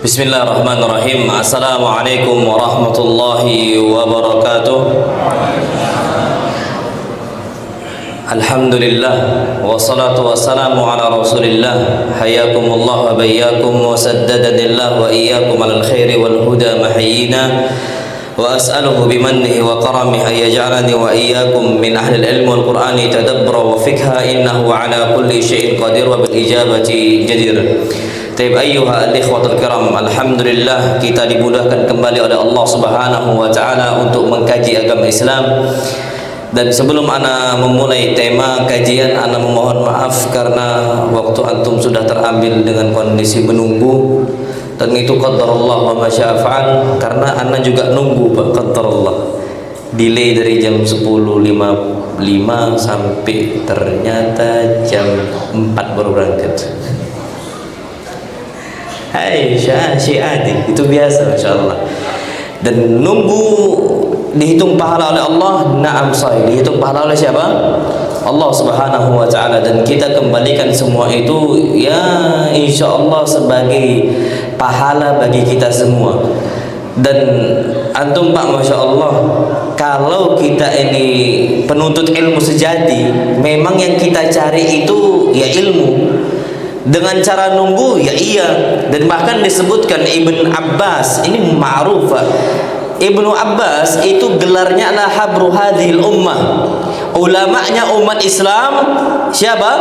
Bismillahirrahmanirrahim. Assalamualaikum warahmatullahi wabarakatuh. Alhamdulillah wassalatu wassalamu ala rasulillah. Hayakumullah wa bayyakum wa saddadanillah wa iyyakum alal khairi wal huda mahyina. Wa as'aluhu bimannihi wa karamihi an yaj'alani wa iyyakum min ahli al-ilm wal qur'ani tadabbura wa fikha innahu ala kulli syai'in qadir wa bil ijabati jadir. Taib ayyuha al-ikhwatul kiram, alhamdulillah kita dimudahkan kembali oleh Allah Subhanahu wa taala untuk mengkaji agama Islam. Dan sebelum ana memulai tema kajian, ana memohon maaf karena waktu antum sudah terambil dengan kondisi menunggu, dan itu qadarullah wa ma syaa fa'al, karena ana juga nunggu Pak, qadarullah. Delay dari jam 10.55 sampai ternyata jam 4 baru berangkat. Hai syiati, itu biasa Masya Allah. Dan nunggu dihitung pahala oleh Allah. Na'am sahih, dihitung pahala oleh siapa? Allah Subhanahu wa ta'ala. Dan kita kembalikan semua itu ya insya Allah sebagai pahala bagi kita semua. Dan antum Pak, Masya Allah, kalau kita ini penuntut ilmu sejati, memang yang kita cari itu ya ilmu. Dengan cara nunggu ya iya. Dan bahkan disebutkan Ibn Abbas, ini ma'ruf, Ibnu Abbas itu gelarnya adalah habru hadhil ummah, ulamanya umat Islam. Siapa?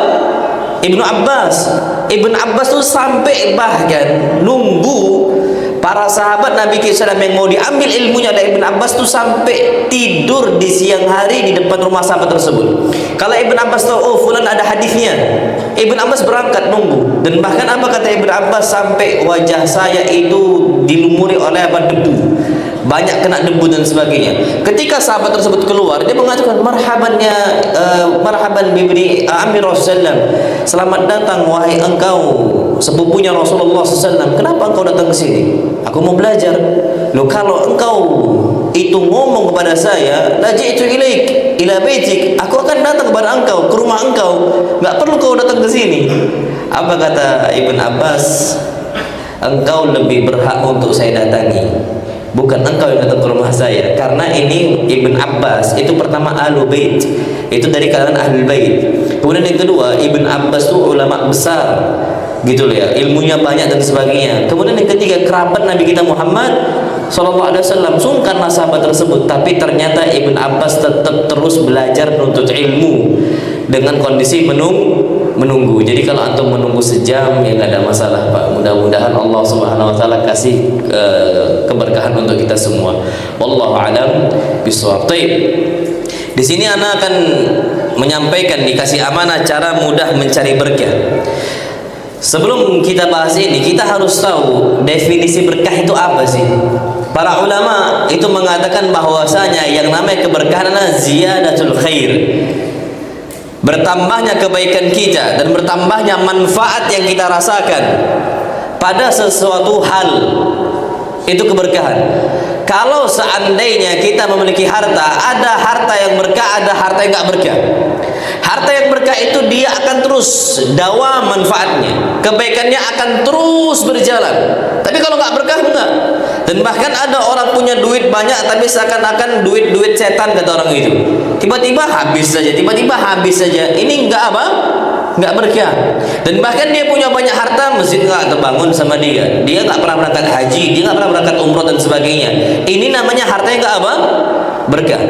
Ibnu Abbas. Ibn Abbas itu sampai bahkan nunggu para sahabat Nabi SAW yang mau diambil ilmunya dari Ibn Abbas itu sampai tidur di siang hari di depan rumah sahabat tersebut. Kalau Ibn Abbas tahu, oh fulan ada hadisnya, Ibn Abbas berangkat nunggu. Dan bahkan apa kata Ibn Abbas, sampai wajah saya itu dilumuri oleh debu, banyak kena debu dan sebagainya. Ketika sahabat tersebut keluar, dia mengatakan marhaban bibni Amir Rasulullah, selamat datang wahai engkau sepupunya Rasulullah SAW. Kenapa engkau datang ke sini? Aku mau belajar. Loh, kalau engkau itu ngomong kepada saya, laji'tu ilaik ila baitik, aku akan datang kepada engkau, ke rumah engkau, enggak perlu kau datang ke sini. Apa kata Ibn Abbas? Engkau lebih berhak untuk saya datangi, bukan engkau yang datang ke rumah saya. Karena ini Ibn Abbas itu pertama Ahlul Bait, itu dari kalangan Ahlul Bait. Kemudian yang kedua, Ibn Abbas itu ulama besar, gitu loh ya, ilmunya banyak dan sebagainya. Kemudian yang ketiga, kerabat Nabi kita Muhammad SAW. Sungkanlah sahabat tersebut, tapi ternyata Ibn Abbas tetap terus belajar menuntut ilmu dengan kondisi menunggu. Jadi kalau antum menunggu sejam ya nggak ada masalah Pak. Mudah-mudahan Allah Subhanahu wa taala kasih keberkahan untuk kita semua. Wallahu a'lam bishawab. Di sini ana akan menyampaikan, dikasih amanah cara mudah mencari berkah. Sebelum kita bahas ini, kita harus tahu definisi berkah itu apa sih. Para ulama itu mengatakan bahwasanya yang namanya keberkahan adalah ziyadatul khair, bertambahnya kebaikan kita dan bertambahnya manfaat yang kita rasakan pada sesuatu hal, itu keberkahan. Kalau seandainya kita memiliki harta, ada harta yang berkah, ada harta yang nggak berkah. Harta yang berkah itu dia akan terus dawa manfaatnya, kebaikannya akan terus berjalan. Tapi kalau nggak berkah enggak. Dan bahkan ada orang punya duit banyak tapi seakan-akan duit setan kata orang itu. Tiba-tiba habis saja, tiba-tiba habis saja. Ini enggak apa? Enggak berkah. Dan bahkan dia punya banyak harta, masjid enggak terbangun sama dia. Dia enggak pernah berangkat haji, dia enggak pernah berangkat umroh dan sebagainya. Ini namanya harta yang enggak apa? Berkah.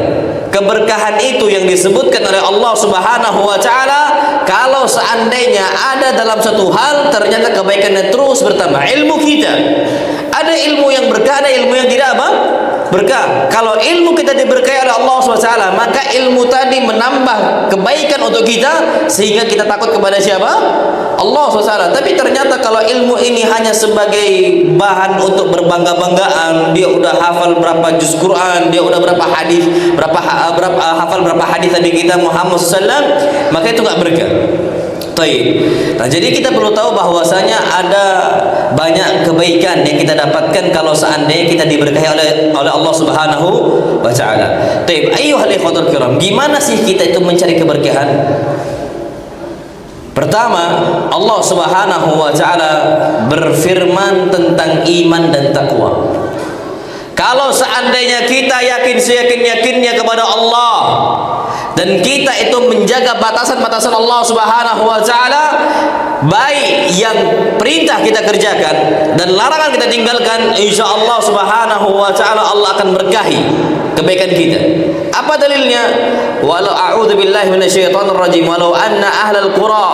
Keberkahan itu yang disebutkan oleh Allah Subhanahu wa taala, kalau seandainya ada dalam satu hal ternyata kebaikannya terus bertambah. Ilmu kita, ada ilmu yang berkah, ada ilmu yang tidak apa? Berkah. Kalau ilmu kita diberkahi oleh Allah SWT, maka ilmu tadi menambah kebaikan untuk kita sehingga kita takut kepada siapa? Allah SWT. Tapi ternyata kalau ilmu ini hanya sebagai bahan untuk berbangga-banggaan, dia udah hafal berapa juz Quran, dia udah berapa hadis, hafal berapa hadis Nabi kita Muhammad SAW, maka itu nggak berkah. Nah, jadi kita perlu tahu bahwasanya ada banyak kebaikan yang kita dapatkan kalau seandainya kita diberkahi oleh Allah Subhanahu wa taala. Taib, ayyuhal ikhwatul kiram, gimana sih kita itu mencari keberkahan? Pertama, Allah Subhanahu wa taala berfirman tentang iman dan takwa. Kalau seandainya kita yakin seyakin-yakinnya kepada Allah dan kita itu menjaga batasan-batasan Allah Subhanahu wa taala, baik yang perintah kita kerjakan dan larangan kita tinggalkan, insyaallah Subhanahu wa taala Allah akan berkahi kebaikan kita. Apa dalilnya? Walau a'udzubillahi minasyaitonir rajim, walau anna ahlal qura,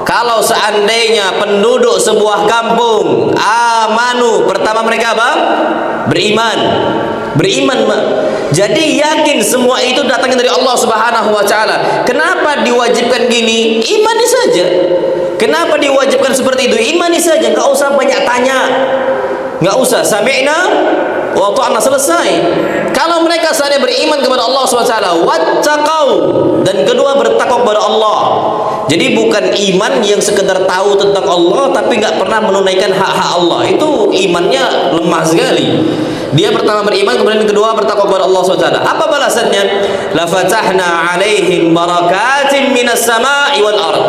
kalau seandainya penduduk sebuah kampung amanu, pertama mereka apa? Beriman. Jadi yakin semua itu datangnya dari Allah Subhanahu wa taala. Kenapa diwajibkan gini? Imani saja. Kenapa diwajibkan seperti itu? Imani saja, enggak usah banyak tanya. Enggak usah sami'na wa ta'na, selesai. Kalau mereka saja beriman kepada Allah Subhanahu wa taala, wattaqau, dan kedua bertakwa kepada Allah. Jadi bukan iman yang sekedar tahu tentang Allah tapi enggak pernah menunaikan hak-hak Allah. Itu imannya lemah sekali. Dia pertama beriman, kemudian kedua bertakwa kepada Allah SWT. Apa balasannya? La fatahna alaihim barakatin minas sama'i wal ard.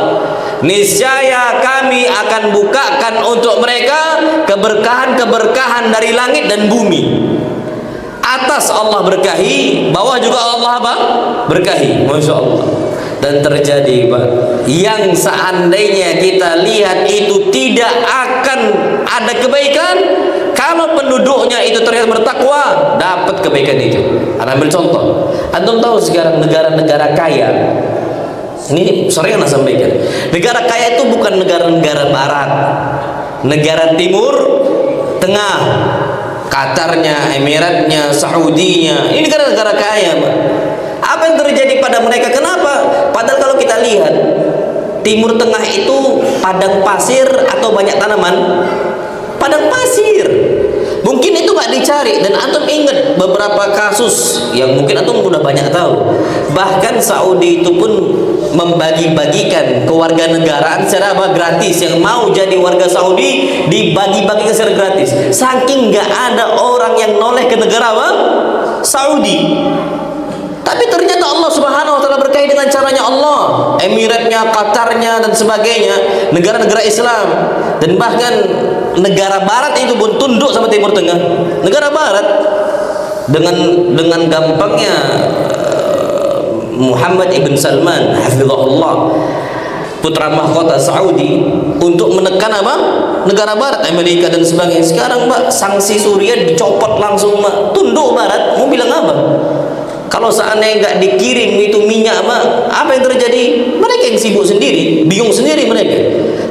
Niscaya kami akan bukakan untuk mereka keberkahan-keberkahan dari langit dan bumi. Atas Allah berkahi, bawah juga Allah apa? Berkahi. Masya Allah. Dan terjadi, Pak, yang seandainya kita lihat itu tidak akan ada kebaikan, kalau penduduknya itu ternyata bertakwa, dapat kebaikan itu. Ambil contoh, antum tahu sekarang negara-negara kaya, ini sering saya sampaikan, negara kaya itu bukan negara-negara barat, negara timur tengah, Qatarnya, Emiratnya, Saudinya, ini negara-negara kaya, Pak. Apa yang terjadi pada mereka? Kenapa? Padahal kalau kita lihat Timur Tengah itu padang pasir atau banyak tanaman? Padang pasir. Mungkin itu nggak dicari. Dan antum ingat beberapa kasus yang mungkin antum udah banyak tahu. Bahkan Saudi itu pun membagi-bagikan kewarganegaraan secara apa? Gratis. Yang mau jadi warga Saudi dibagi-bagikan secara gratis. Saking nggak ada orang yang noleh ke negara apa? Saudi. Tapi ternyata Allah Subhanahu wa taala berkahi dengan caranya Allah. Emiratnya, Qatarnya dan sebagainya, negara-negara Islam, dan bahkan negara barat itu pun tunduk sama Timur Tengah. Negara barat dengan gampangnya Muhammad ibn Salman hafizahullah, putra mahkota Saudi, untuk menekan apa? Negara barat, Amerika dan sebagainya. Sekarang, Pak, sanksi Suriah dicopot langsung, Pak. Tunduk barat, mau bilang apa? Kalau seandainya nggak dikirim itu minyak, apa yang terjadi? Mereka yang sibuk sendiri, bingung sendiri mereka.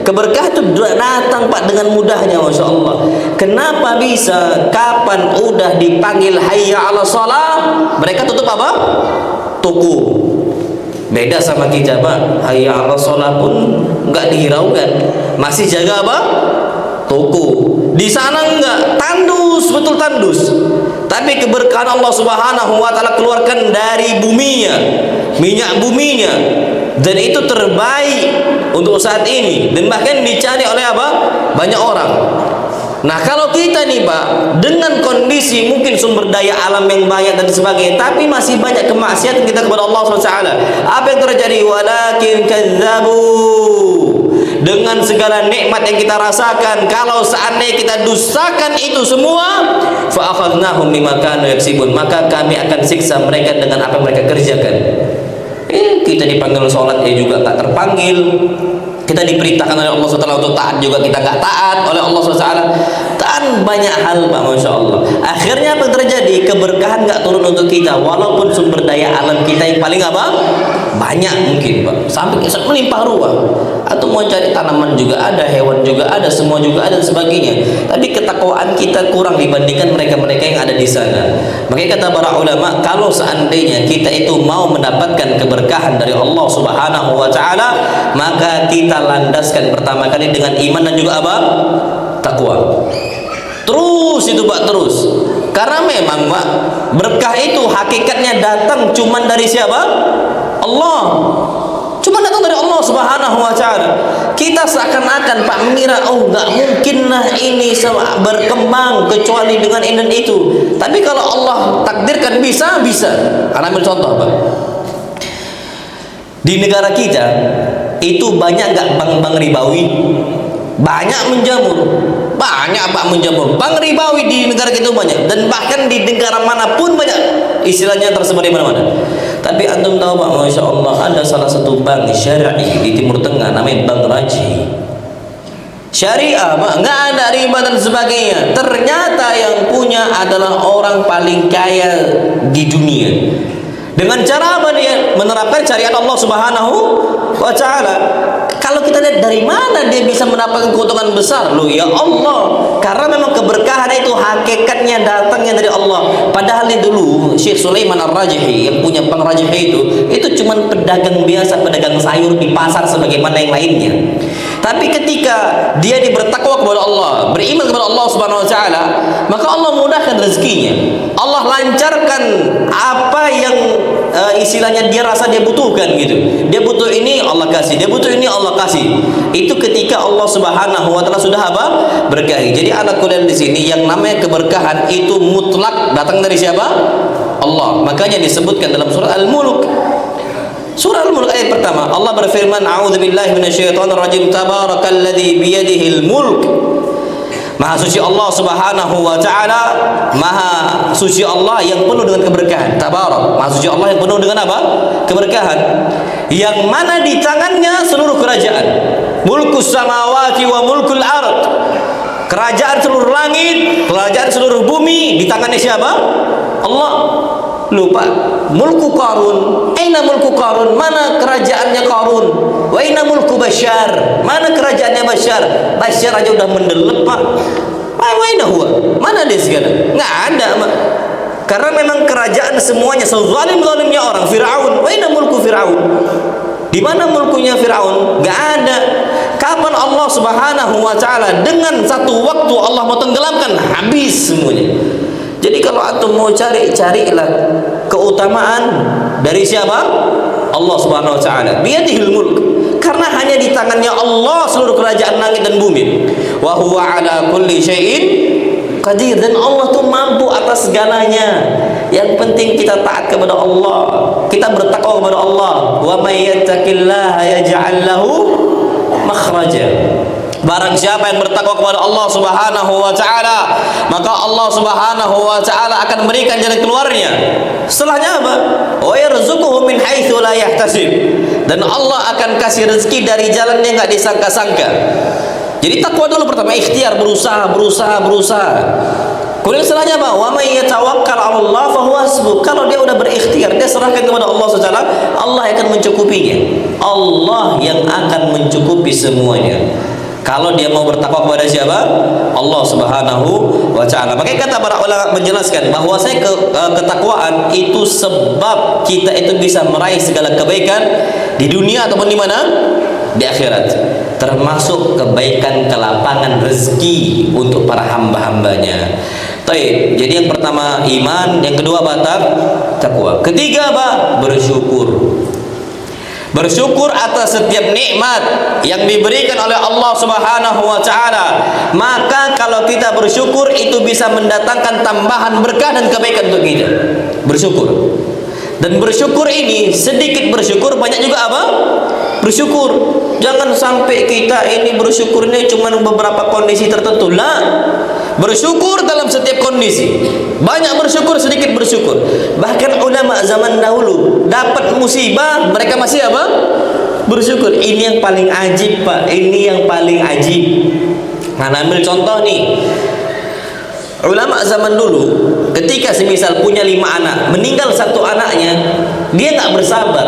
Keberkahan itu datang, Pak, dengan mudahnya, Masya Allah. Kenapa bisa? Kapan udah dipanggil hayya ala shalah, mereka tutup apa? Toko. Beda sama kita, Pak. Hayya ala shalah pun nggak dihiraukan, masih jaga apa? Toko. Di sana enggak, tandus, betul tandus. Tapi keberkahan Allah Subhanahu wa taala keluarkan dari buminya, minyak buminya, dan itu terbaik untuk saat ini, dan bahkan dicari oleh apa? Banyak orang. Nah, kalau kita nih, Pak, dengan kondisi mungkin sumber daya alam yang banyak dan sebagainya, tapi masih banyak kemaksiatan kita kepada Allah SWT, apa yang terjadi? Walakin kadzabu, dengan segala nikmat yang kita rasakan, kalau seandainya kita dustakan itu semua, fa akhadnahum bima kanu yaksibun, maka kami akan siksa mereka dengan apa yang mereka kerjakan. Kita dipanggil sholat, juga nggak terpanggil. Kita diperintahkan oleh Allah SWT untuk taat, juga kita nggak taat oleh Allah SWT. Dan banyak hal, Pak, Masya Allah. Akhirnya apa yang terjadi? Keberkahan nggak turun untuk kita, walaupun sumber daya alam kita yang paling apa? Banyak mungkin, Pak, sampai melimpah ruah. Atau mau cari tanaman juga ada, hewan juga ada, semua juga ada dan sebagainya. Tapi ketakwaan kita kurang dibandingkan mereka-mereka yang ada di sana. Makanya kata para ulama, kalau seandainya kita itu mau mendapatkan keberkahan dari Allah Subhanahu wa taala, maka kita landaskan pertama kali dengan iman dan juga apa? Takwa. Terus itu, Pak, terus. Karena memang, Pak, berkah itu hakikatnya datang cuman dari siapa? Allah. Cuma datang dari Allah Subhanahu wa taala. Kita seakan-akan, Pak, mengira, oh, enggak mungkinlah ini berkembang kecuali dengan ini dan itu. Tapi kalau Allah takdirkan bisa. Ana ambil contoh, Pak. Di negara kita itu banyak nggak bank-bank ribawi? Banyak menjamur, banyak pak menjamur. Bank ribawi di negara kita banyak, dan bahkan di negara manapun banyak, istilahnya tersebar di mana-mana. Tapi antum tahu pak, masya Allah, ada salah satu bank syari'i di Timur Tengah namanya Bank Raji. Syariah, nggak ada riba dan sebagainya. Ternyata yang punya adalah orang paling kaya di dunia. Dengan cara apa dia? Menerapkan syariat Allah Subhanahu wa Ta'ala. Kalau kita lihat dari mana dia bisa mendapatkan keuntungan besar, loh ya Allah, karena memang keberkahan itu hakikatnya datangnya dari Allah. Padahal ini dulu Syekh Sulaiman Ar-Rajihi yang punya Bank Rajihi itu cuma pedagang biasa, pedagang sayur di pasar sebagaimana yang lainnya. Tapi ketika dia bertakwa kepada Allah, beriman kepada Allah Subhanahu wa Ta'ala, maka Allah mudahkan rezekinya. Allah lancarkan apa yang istilahnya dia rasa dia butuhkan gitu. Dia butuh ini, Allah kasih. Dia butuh ini, Allah kasih. Itu ketika Allah Subhanahu wa Ta'ala sudah apa? Berkahi. Jadi anak kuliah di sini yang namanya keberkahan itu mutlak datang dari siapa? Allah. Makanya disebutkan dalam surah Al-Mulk. Surah Al-Mulk ayat pertama, Allah berfirman, a'udzubillahi minasyaitonirrajim, tabarakalladzi biyadihil mulk. Maha suci Allah Subhanahu wa Ta'ala, maha suci Allah yang penuh dengan keberkahan. Tabarak, maha suci Allah yang penuh dengan apa? Keberkahan. Yang mana di tangannya seluruh kerajaan. Mulkus samawati wa mulkul ard. Kerajaan seluruh langit, kerajaan seluruh bumi di tangannya siapa? Allah. Lupa. Mulku Qarun. Aina mulku Qarun? Mana kerajaannya Qarun? Wa aina mulku Bashar? Mana kerajaannya Bashar? Bashar aja udah mendelep pak. Wa aina huwa? Mana dia sekarang? Nggak ada. Karena memang kerajaan semuanya sezalim-zalimnya orang. Fir'aun. Wa aina mulku Fir'aun? Di mana mulkunya Fir'aun? Nggak ada. Kapan Allah Subhanahu wa Ta'ala dengan satu waktu Allah mau tenggelamkan, habis semuanya. Jadi kalau antum mau carilah keutamaan dari siapa? Allah Subhanahu wa Ta'ala. Biyadihil mulk. Karena hanya di tangannya Allah seluruh kerajaan langit dan bumi. Wa huwa ala kulli syai'in qadir, dan Allah tuh mampu atas segalanya. Yang penting kita taat kepada Allah, kita bertakwa kepada Allah. Wa may yattaqillaha yaj'al lahu makhraja. Barang siapa yang bertakwa kepada Allah Subhanahu wa Ta'ala, maka Allah Subhanahu wa Ta'ala akan memberikan jalan keluarnya. Setelahnya apa? Wa yarzuquhu min haitsu la yahtasib. Dan Allah akan kasih rezeki dari jalan yang enggak disangka-sangka. Jadi takwa dulu pertama, ikhtiar, berusaha. Kemudian setelahnya apa? Wa may yatawakkal 'ala Allah fa huwa hasbuh. Kalau dia udah berikhtiar, dia serahkan kepada Allah Subhanahu wa Ta'ala, Allah akan mencukupinya. Allah yang akan mencukupi semuanya. Kalau dia mau bertakwa kepada siapa? Allah Subhanahu wa Ta'ala. Makanya kata para ulama menjelaskan bahwasanya ketakwaan itu sebab kita itu bisa meraih segala kebaikan di dunia ataupun di mana? Di akhirat. Termasuk kebaikan kelapangan rezeki untuk para hamba-hambanya. Baik, jadi yang pertama iman, yang kedua takwa. Ketiga apa? Bersyukur. Bersyukur atas setiap nikmat yang diberikan oleh Allah Subhanahu wa Ta'ala. Maka kalau kita bersyukur, itu bisa mendatangkan tambahan berkah dan kebaikan untuk kita. Bersyukur. Dan bersyukur ini, sedikit bersyukur, banyak juga apa? Bersyukur. Jangan sampai kita ini bersyukurnya cuma beberapa kondisi tertentu. Lah, bersyukur dalam setiap kondisi. Banyak bersyukur, sedikit bersyukur. Bahkan ulama zaman dahulu dapat musibah, mereka masih apa? Bersyukur. Ini yang paling ajib pak. Ini yang paling ajib. Nah, ambil contoh nih. Ulama zaman dulu, ketika semisal punya 5 anak, meninggal satu anaknya, dia nggak bersabar.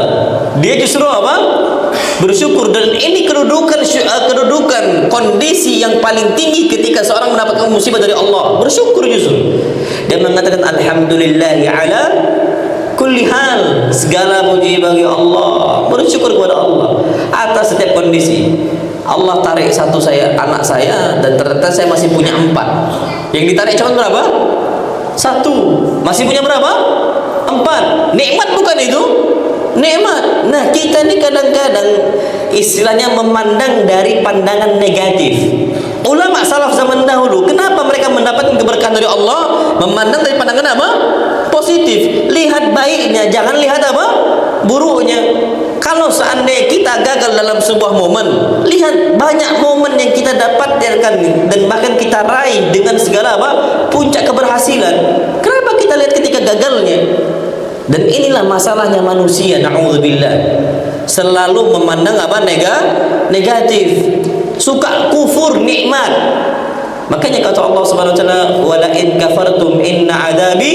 Dia justru apa? Bersyukur. Dan ini kedudukan kondisi yang paling tinggi ketika seorang mendapatkan musibah dari Allah. Bersyukur justru. Dia mengatakan alhamdulillahi ala kulli hal. Segala puji bagi Allah. Bersyukur kepada Allah atas setiap kondisi. Allah tarik anak saya, dan ternyata saya masih punya 4. Yang ditarik cuma berapa? 1. Masih punya berapa? 4. Nikmat bukan itu? Nikmat. Nah, kita ini kadang-kadang istilahnya memandang dari pandangan negatif. Ulama salaf zaman dahulu, kenapa mereka mendapatkan keberkahan dari Allah? Memandang dari pandangan apa? Positif. Lihat baiknya, jangan lihat apa? buruknya? Kalau seandainya kita gagal dalam sebuah momen, lihat banyak momen yang kita dapatkan dan bahkan kita raih dengan segala puncak keberhasilan. Kenapa kita lihat ketika gagalnya? Dan inilah masalahnya manusia, na'udzubillah, selalu memandang negatif, suka kufur nikmat. Makanya kata Allah Subhanahu wa taala, "Wa la in kafartum inna 'adzabi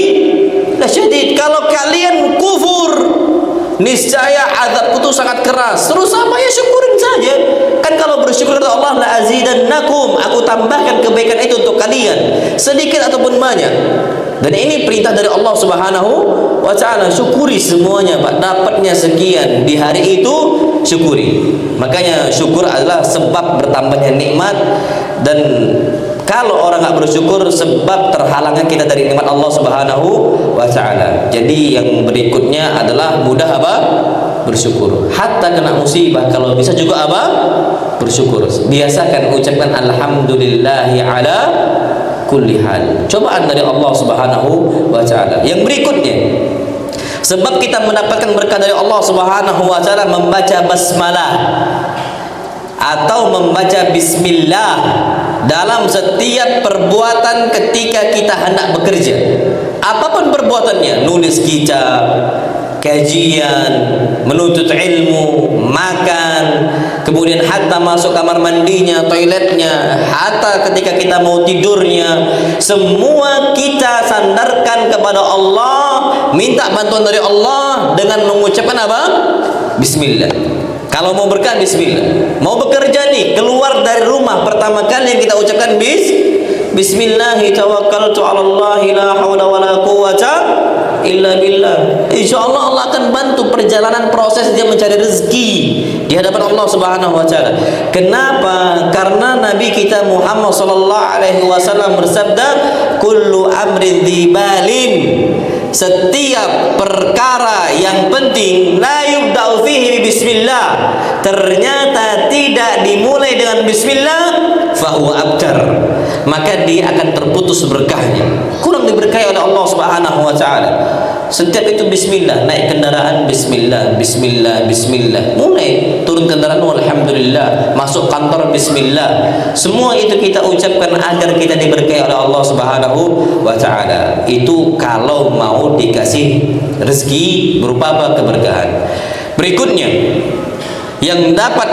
lasyadid." Kalau kalian kufur, niscaya azabku itu sangat keras. Terus apa ya, syukurin saja. Kan kalau bersyukur kepada Allah, la azidannakum, aku tambahkan kebaikan itu untuk kalian, sedikit ataupun banyak. Dan ini perintah dari Allah Subhanahu wa taala. Syukuri semuanya, Pak. Dapatnya sekian di hari itu, syukuri. Makanya syukur adalah sebab bertambahnya nikmat. Dan kalau orang nggak bersyukur, sebab terhalangnya kita dari nikmat Allah Subhanahu wa taala. Jadi yang berikutnya adalah mudah bersyukur. Hatta kena musibah, kalau bisa juga bersyukur. Biasakan ucapkan alhamdulillahi ala kulli hal. Cobaan dari Allah Subhanahu wa taala. Yang berikutnya, sebab kita mendapatkan berkah dari Allah Subhanahu wa taala, membaca basmalah atau membaca bismillah dalam setiap perbuatan ketika kita hendak bekerja. Apapun perbuatannya, nulis kitab, kajian, menuntut ilmu, makan, kemudian hatta masuk kamar mandinya, toiletnya, hatta ketika kita mau tidurnya, semua kita sandarkan kepada Allah, minta bantuan dari Allah dengan mengucapkan Bismillah. Kalau mau berkah, bismillah. Mau bekerja nih, keluar dari rumah, pertama kali yang kita ucapkan Bismillahi tawakkaltu 'alallahi la haula wala quwwata illa billah. Insyaallah Allah akan bantu perjalanan proses dia mencari rezeki di hadapan Allah Subhanahu wa taala. Kenapa? Karena Nabi kita Muhammad sallallahu alaihi wasallam bersabda, "Kullu amrin dzibalin." Setiap perkara yang penting la yubda'u fihi bismillah, ternyata tidak dimulai dengan bismillah, fahuwa abtar, maka dia akan terputus berkahnya, kurang diberkahi oleh Allah Subhanahu wa taala. Setiap itu bismillah, naik kendaraan bismillah, bismillah, bismillah, mulai turun kendaraan alhamdulillah, masuk kantor bismillah. Semua itu kita ucapkan agar kita diberkahi oleh Allah Subhanahu wa taala. Itu kalau mau dikasih rezeki berupa keberkahan. Berikutnya yang dapat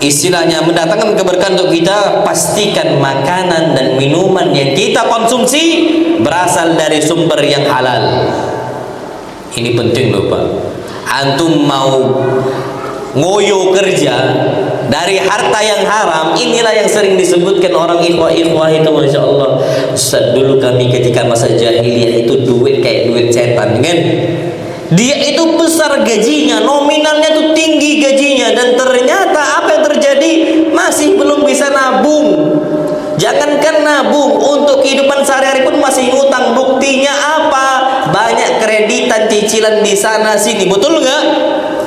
istilahnya mendatangkan keberkahan untuk kita, pastikan makanan dan minuman yang kita konsumsi berasal dari sumber yang halal. Ini penting loh Pak. Antum mau ngoyo kerja dari harta yang haram, inilah yang sering disebutkan orang ikhwah-ikhwah itu, Masya Allah, Ustaz, dulu kami ketika masa jahiliyah itu duit kayak duit setan kan. Dia itu besar gajinya, nominalnya tuh tinggi gajinya, dan ternyata apa yang terjadi, masih belum bisa nabung. Jangankan nabung, untuk kehidupan sehari-hari pun masih ngutang. Buktinya apa? Banyak kreditan, cicilan di sana sini. Betul nggak?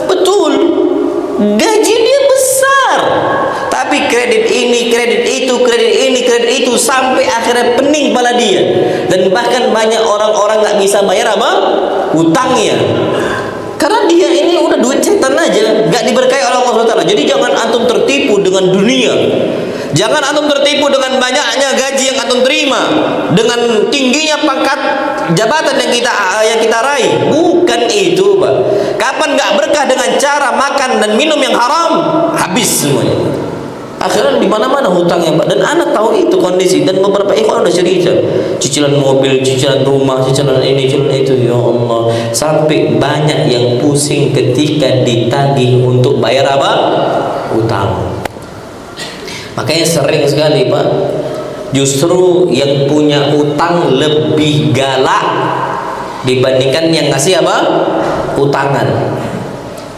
Betul. Gaji dia besar, tapi kredit ini, kredit itu, kredit ini, kredit itu, sampai akhirnya pening kepala dia. Dan bahkan banyak orang-orang nggak bisa bayar hutangnya, karena dia ini udah duit setan aja, nggak diberkahi oleh Allah SWT. Jadi jangan antum tertipu dengan dunia, jangan antum tertipu dengan banyaknya gaji yang antum terima, dengan tingginya pangkat jabatan yang kita raih. Bukan itu Pak. Kapan nggak berkah dengan cara makan dan minum yang haram, habis semuanya. Akhirnya di mana-mana hutangnya Pak. Dan anak tahu itu kondisi, dan beberapa ikhwan udah cerita, cicilan mobil, cicilan rumah, cicilan ini, cicilan itu, ya Allah, sampai banyak yang pusing ketika ditagih untuk bayar hutang. Makanya sering sekali Pak, justru yang punya utang lebih galak dibandingkan yang ngasih utangan.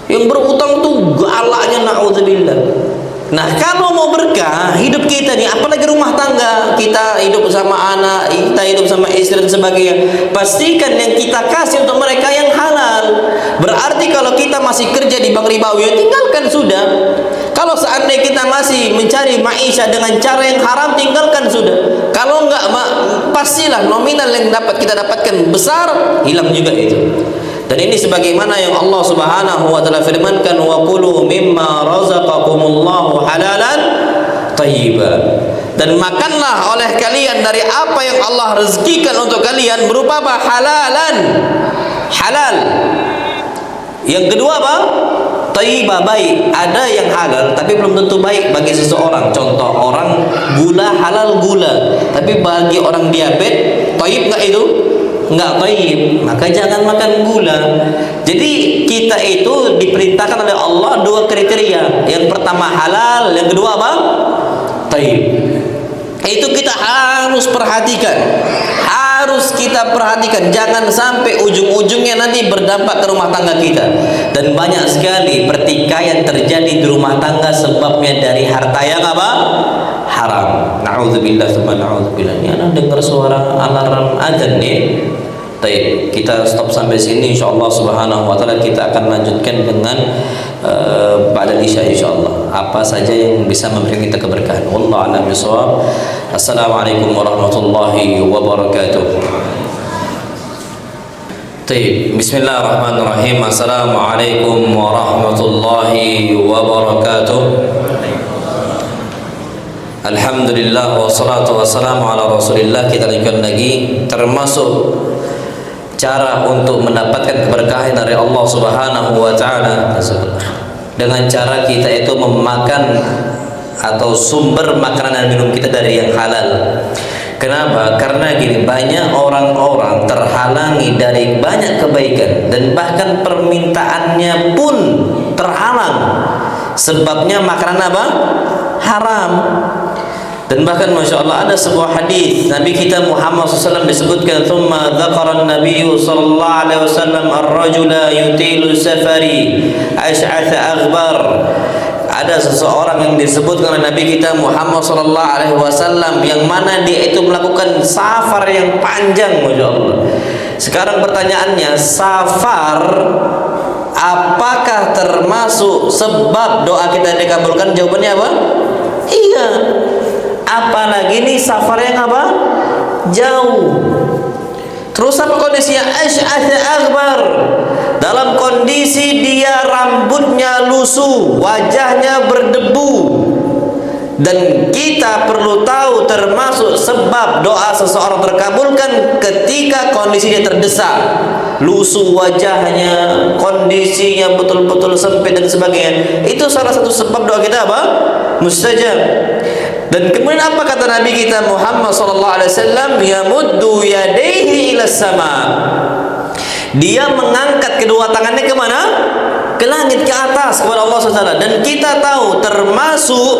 Yang berutang tuh galaknya, na'udzubillah. Nah, kalau mau berkah hidup kita nih, apalagi rumah tangga, kita hidup sama anak, kita hidup sama istri dan sebagainya, pastikan yang kita kasih untuk mereka yang halal. Berarti kalau kita masih kerja di bank ribawi, tinggalkan sudah. Kalau seandainya kita masih mencari maisha dengan cara yang haram, tinggalkan sudah. Kalau enggak, pastilah nominal yang kita dapatkan besar, hilang juga itu. Dan ini sebagaimana yang Allah Subhanahu wa taala firmankan, wa kulu mimma razaqakumullahu halalan thayyiban. Dan makanlah oleh kalian dari apa yang Allah rezekikan untuk kalian berupa apa? Halalan, halal. Yang kedua apa? Thayyibah, baik. Ada yang halal tapi belum tentu baik bagi seseorang. Contoh, orang gula halal gula, tapi bagi orang diabetes thayyib enggak itu? Enggak thayyib, maka jangan makan gula. Jadi kita itu diperintahkan oleh Allah dua kriteria. Yang pertama halal, yang kedua apa? Thayyib. Itu kita harus perhatikan, harus kita perhatikan, jangan sampai ujung-ujungnya nanti berdampak ke rumah tangga kita. Dan banyak sekali pertikaian terjadi di rumah tangga sebabnya dari harta yang apa? Haram. Na'udzubillah tsumma na'udzubillah. Ini anak dengar suara alarm azan nih. Baik, kita stop sampai sini, insyaallah subhanahu wa ta'ala kita akan lanjutkan dengan ba'da isya insyaallah. Apa saja yang bisa memberikan kita keberkahan. Wallahu a'lam bishawab. Assalamualaikum warahmatullahi wabarakatuh. Baik, bismillahirrahmanirrahim. Assalamualaikum warahmatullahi wabarakatuh. Alhamdulillah wassalatu wassalamu ala Rasulillah. Kita lanjutkan lagi, termasuk cara untuk mendapatkan keberkahan dari Allah Subhanahu wa taala dengan cara kita itu memakan atau sumber makanan dan minum kita dari yang halal. Kenapa? Karena gini, banyak orang-orang terhalangi dari banyak kebaikan dan bahkan permintaannya pun terhalang sebabnya makanan apa? Haram. Dan bahkan Masya Allah ada sebuah hadis Nabi kita Muhammad SAW disebutkan, thumma dzakara an-nabiy sallallahu alaihi wasallam ar-rajula yutilu safari ash'atha aghbar. Ada seseorang yang disebutkan oleh Nabi kita Muhammad sallallahu alaihi wasallam yang mana dia itu melakukan safar yang panjang, Masya Allah. Sekarang pertanyaannya, safar apakah termasuk sebab doa kita dikabulkan? Jawabannya apa? Iya. Apalagi ini safar yang apa? Jauh. Terus apa kondisinya? Ash'atha aghbar. Dalam kondisi dia rambutnya lusuh, wajahnya berdebu. Dan kita perlu tahu termasuk sebab doa seseorang terkabulkan ketika kondisinya terdesak, lusuh wajahnya, kondisinya betul-betul sempit dan sebagainya. Itu salah satu sebab doa kita apa? Mustajab. Dan kemudian apa kata Nabi kita Muhammad sallallahu alaihi wasallam? Yamuddu yadayhi ila sama. Dia mengangkat kedua tangannya ke mana? Ke langit, ke atas, kepada Allah SWT. Dan kita tahu termasuk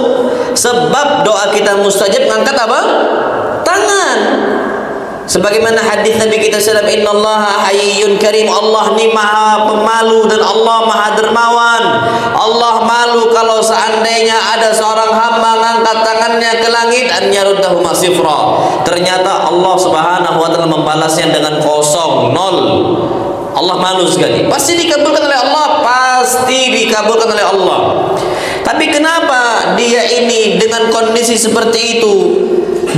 sebab doa kita mustajab mengangkat apa? Tangan. Sebagaimana hadis Nabi kita sallallahu alaihi wasallam, innallaha hayyun karim. Allah ni maha pemalu dan Allah maha dermawan. Allah malu kalau seandainya ada seorang hamba mengangkat tangannya ke langit, an yaruddahu masifra. Ternyata Allah Subhanahu wa taala membalasnya dengan kosong, nol. Allah malu sekali. Pasti dikabulkan oleh Allah, pasti dikabulkan oleh Allah. Tapi kenapa dia ini dengan kondisi seperti itu,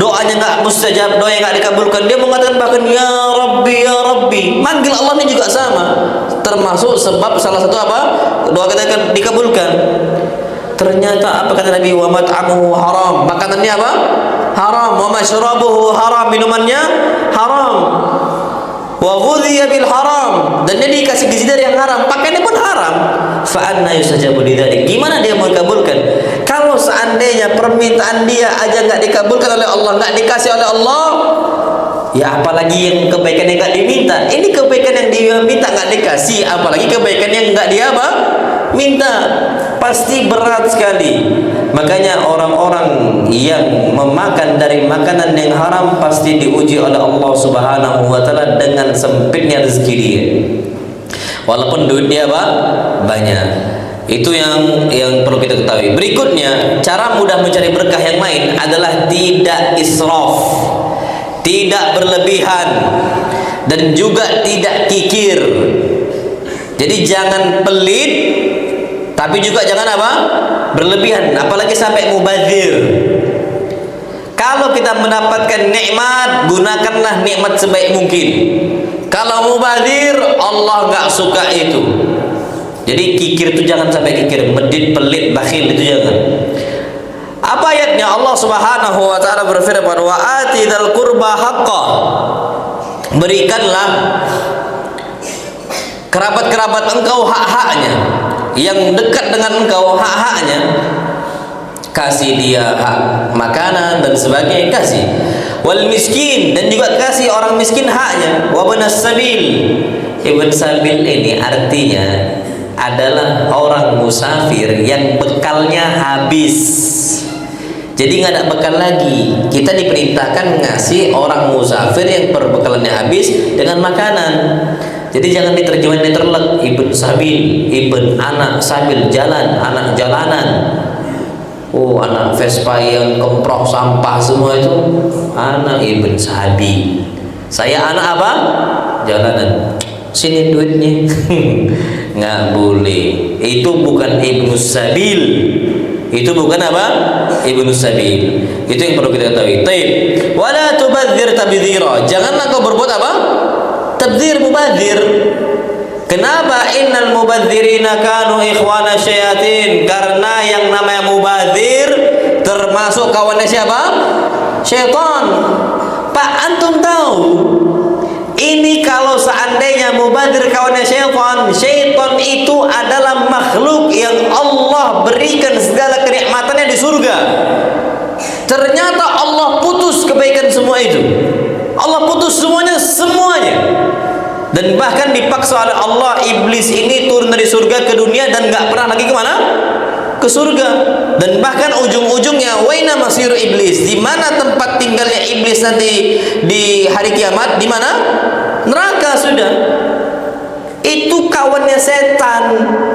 doanya nggak mustajab, doanya nggak dikabulkan? Dia mengatakan bahkan ya Rabbi, ya Rabbi. Manggil Allah ini juga sama. Termasuk sebab salah satu apa? Doa kita akan dikabulkan. Ternyata apa kata Nabi? Wa mat'amuhu haram. Makanannya apa? Haram. Wa mashrabuhu haram. Minumannya haram. Wa ghudhiya bil haram. Dan dia dikasih gizi dari yang haram. Pakaiannya pun haram. Fa anna yustajabu lidzalik. Gimana dia mau dikabulkan? Kalau seandainya permintaan dia aja nggak dikabulkan oleh Allah, nggak dikasih oleh Allah, ya apalagi yang kebaikan yang nggak diminta. Ini kebaikan yang dia minta nggak dikasih, apalagi kebaikan yang nggak dia apa? Minta. Pasti berat sekali. Makanya orang-orang yang memakan dari makanan yang haram pasti diuji oleh Allah Subhanahu wa taala dengan sempitnya rezeki dia. Walaupun duit dia apa? Banyak. Itu yang perlu kita ketahui. Berikutnya, cara mudah mencari berkah yang lain adalah tidak israf, tidak berlebihan, dan juga tidak kikir. Jadi jangan pelit, tapi juga jangan apa? Berlebihan, apalagi sampai mubazir. Kalau kita mendapatkan nikmat, gunakanlah nikmat sebaik mungkin. Kalau mubazir, Allah nggak suka itu. Jadi kikir itu jangan sampai kikir, medit, pelit, bakhil itu jangan. Apa ayatnya? Allah Subhanahu wa taala berfirman, "Wa atidal qurba haqqah." Berikanlah kerabat-kerabat engkau hak-haknya, yang dekat dengan engkau hak-haknya. Kasih dia hak makanan dan sebagainya, kasih. Wal miskin, dan juga kasih orang miskin haknya. Wa ibnas sabil. Ibn sabil ini artinya adalah orang musafir yang bekalnya habis. Jadi nggak ada bekal lagi. Kita diperintahkan ngasih orang musafir yang perbekalannya habis dengan makanan. Jadi jangan diterjemahin terlek. Ibn sabil, ibn anak sabil, jalan, anak jalanan. Oh, anak Vespa yang kemproh sampah semua itu anak ibn sabil. Saya anak apa? Jalanan. Sini duitnya. Nggak boleh. Itu bukan ibnu sabil. Itu bukan apa? Ibnu sabil. Itu yang perlu kita ketahui. Taib. Wala tubadzir tabdzira. Janganlah kau berbuat apa? Tabdzir, mubadzir. Kenapa? Innal mubadzirina kanu ikhwana syayatin. Karena yang namanya mubadzir termasuk kawannya siapa? Syaitan. Pak, antum tahu ini kalau seandainya mubadzir kawannya syaitan, syaitan itu adalah makhluk yang Allah berikan segala kenikmatannya di surga. Ternyata Allah putus kebaikan semua itu. Allah putus semuanya. Dan bahkan dipaksa oleh Allah, iblis ini turun dari surga ke dunia dan nggak pernah lagi kemana? Ke surga. Dan bahkan ujung-ujungnya, waina masiru iblis, di mana tempat tinggalnya iblis nanti di hari kiamat? Di mana? Neraka sudah. Itu kawannya setan.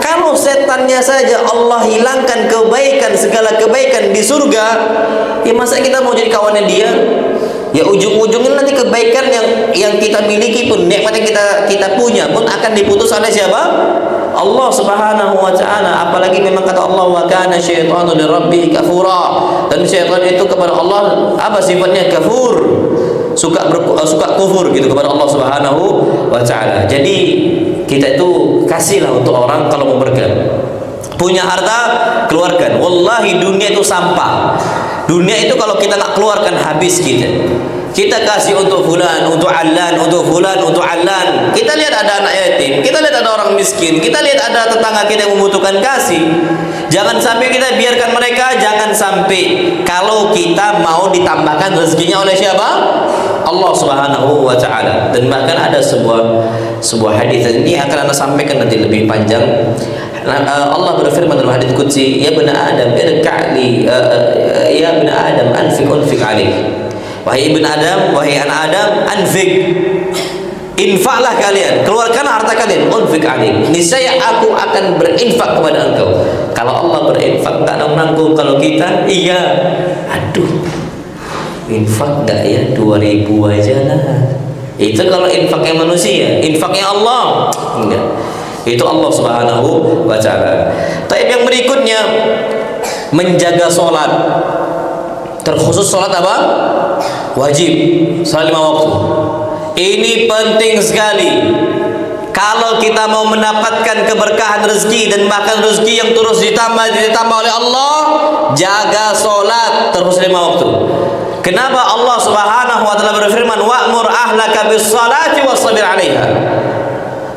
Kalau setannya saja Allah hilangkan kebaikan, segala kebaikan di surga, ya masa kita mau jadi kawannya dia? Ya ujung-ujungnya nanti kebaikan yang kita miliki pun, nikmat yang kita punya pun akan diputus oleh siapa? Allah Subhanahu wa taala. Apalagi memang kata Allah, wa kana syaitanu lirabbih kafura. Dan syaitan itu kepada Allah apa sifatnya? Kafur. Suka kufur gitu kepada Allah Subhanahu wa taala. Jadi kita itu kasihlah untuk orang kalau mau berkah. Punya harta, keluarkan. Wallahi dunia itu sampah. Dunia itu kalau kita nggak keluarkan habis kita. Kita kasih untuk fulan, untuk alan, untuk fulan, untuk alan. Kita lihat ada anak yatim, kita lihat ada orang miskin, kita lihat ada tetangga kita yang membutuhkan, kasih. Jangan sampai kita biarkan mereka, jangan sampai. Kalau kita mau ditambahkan rezekinya oleh siapa? Allah Subhanahu wa taala. Dan bahkan ada sebuah hadis ini akan Anda sampaikan nanti lebih panjang. Allah berfirman dalam hadis qudsi, ya bani Adam irka'li, ya bani Adam unfik alaik. Wahai ibn Adam, wahai anak Adam, anfik, infaklah kalian, keluarkan harta kalian, unfik alaik. Niscaya aku akan berinfak kepada engkau. Kalau Allah berinfak tak ada menanggung. Kalau kita, iya, aduh, infak enggak ya 2000 aja lah. Itu kalau infaknya manusia. Infaknya Allah enggak. Itu Allah Subhanahu wa taala. Tapi yang berikutnya, menjaga sholat. Terkhusus sholat apa? Wajib, salat 5 waktu. Ini penting sekali. Kalau kita mau mendapatkan keberkahan rezeki dan bahkan rezeki yang terus ditambah oleh Allah, jaga sholat terus 5 waktu. Kenapa Allah Subhanahu wa taala berfirman, wa'mur ahlaka bis salati wasbir 'alaiha.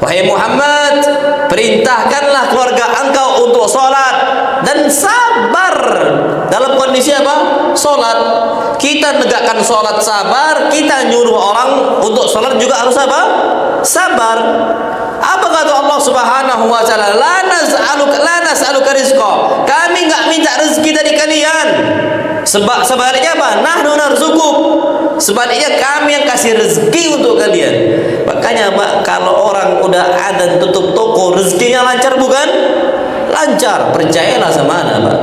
Wahai Muhammad, perintahkanlah keluarga engkau untuk sholat dan sabar. Dalam kondisi apa? Sholat. Kita negakkan sholat sabar, kita nyuruh orang untuk sholat juga harus apa? Sabar. Apa kata Allah Subhanahu wa taala? La nas'aluka rizqa. Kami enggak minta rezeki dari kalian. Sebaliknya apa? Nahnu narzukuk. Sebaliknya kami yang kasih rezeki untuk kalian. Makanya Pak, kalau orang udah adzan tutup toko, rezekinya lancar bukan? Lancar. Percayalah sama ana, Pak.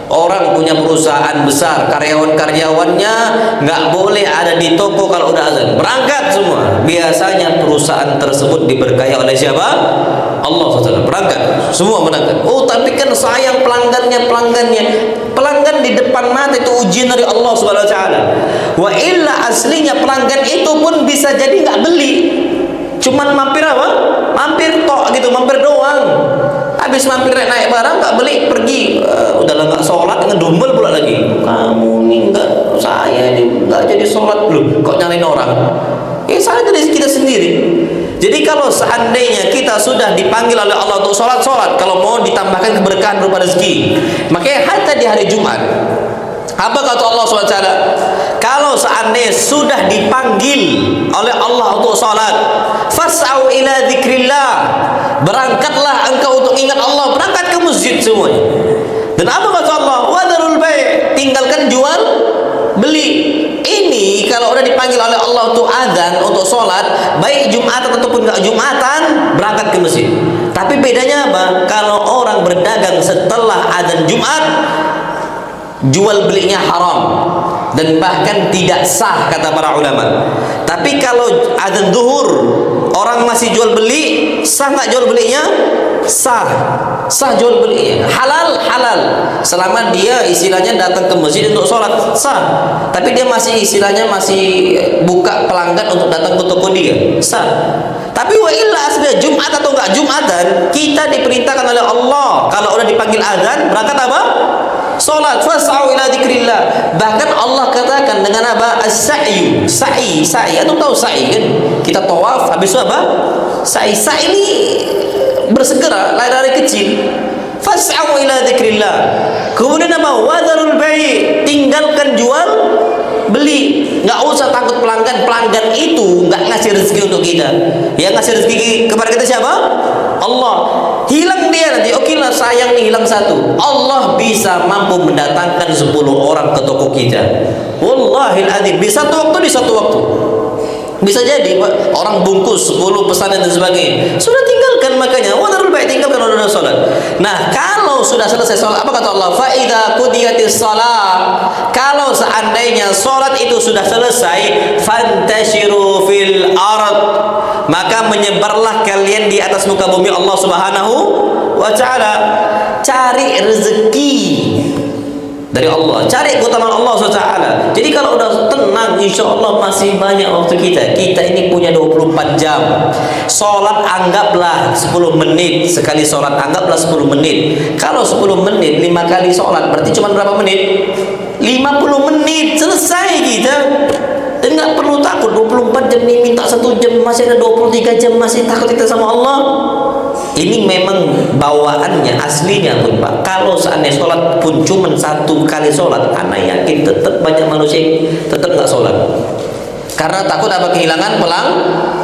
Orang punya perusahaan besar, karyawan-karyawannya nggak boleh ada di toko kalau udah azan. Berangkat semua. Biasanya perusahaan tersebut diberkahi oleh siapa? Allah SWT. Berangkat. Semua berangkat. Oh, tapi kan sayang pelanggannya. Pelanggan di depan mata itu ujian dari Allah SWT. Wa illa aslinya pelanggan itu pun bisa jadi nggak beli. Cuman mampir apa? Mampir tok gitu, mampir doang. Habis mampir naik barang nggak beli, pergi. Udahlah nggak sholat, ngedumbel pula lagi. Kamu nih nggak, saya ini nggak jadi sholat belum. Kok nyalain orang? Salah dari kita sendiri. Jadi kalau seandainya kita sudah dipanggil oleh Allah untuk sholat, kalau mau ditambahkan keberkahan berupa rezeki, makanya hatta di hari Jumat, apa kata Allah SWT? Kalau seandainya sudah dipanggil oleh Allah untuk sholat, fas'au ila dzikrillah, berangkatlah engkau untuk ingat Allah, berangkat ke masjid semuanya. Dan apa kata Allah? Wadharul bai', tinggalkan jual beli. Ini kalau udah dipanggil oleh Allah untuk azan, untuk sholat, baik Jumatan ataupun nggak Jumatan, berangkat ke masjid. Tapi bedanya apa? Kalau orang berdagang setelah azan Jumat, jual belinya haram dan bahkan tidak sah kata para ulama. Tapi kalau azan zuhur orang masih jual beli, sah nggak jual belinya? Sah jual belinya, halal selama dia istilahnya datang ke masjid untuk sholat, sah. Tapi dia masih istilahnya masih buka pelanggan untuk datang ke toko dia, sah. Tapi wa illa aslinya Jumat atau enggak Jumatan, kita diperintahkan oleh Allah kalau udah dipanggil azan berangkat apa? Salat, fas'au ila dzikrillah. Bahkan Allah katakan dengan apa? As-sa'yu, sa'i. Antum tahu sa'i kan? Kita tawaf habis itu apa? Sa'i ini bersegera, lari kecil. Fas'au ila dzikrillah. Kemudian apa? Wadharul bai', tinggalkan jual beli. Nggak usah takut pelanggan itu nggak ngasih rezeki untuk kita. Yang ngasih rezeki kepada kita siapa? Allah. Hilang dia nanti, oke lah sayang nih hilang satu. Allah bisa mampu mendatangkan 10 orang ke toko kita. Wallahil adzim, di satu waktu. Bisa jadi orang bungkus 10 pesanan dan sebagainya. Sudah tinggalkan, makanya wadharul bai', tinggalkan udah sholat. Nah, kalau sudah selesai sholat, apa kata Allah? Fa idza qudiyatis shalah. Kalau seandainya sholat itu sudah selesai, fantashiru fil ard, maka menyebarlah kalian di atas muka bumi Allah Subhanahu wa taala. Cari rezeki dari Allah, cari keutamaan Allah SWT. Jadi kalau udah tenang, insya Allah masih banyak waktu kita. Kita ini punya 24 jam. Sholat anggaplah 10 menit. Sekali sholat anggaplah 10 menit. Kalau 10 menit 5 kali sholat, berarti cuma berapa menit? 50 menit. Selesai kita. Dan nggak perlu takut 24 jam ini minta 1 jam, masih ada 23 jam, masih takut kita sama Allah. Ini memang bawaannya aslinya pun Pak. Kalau seandainya sholat pun cuma 1 kali sholat, anak yakin tetap banyak manusia tetap nggak sholat. Karena takut apa? Kehilangan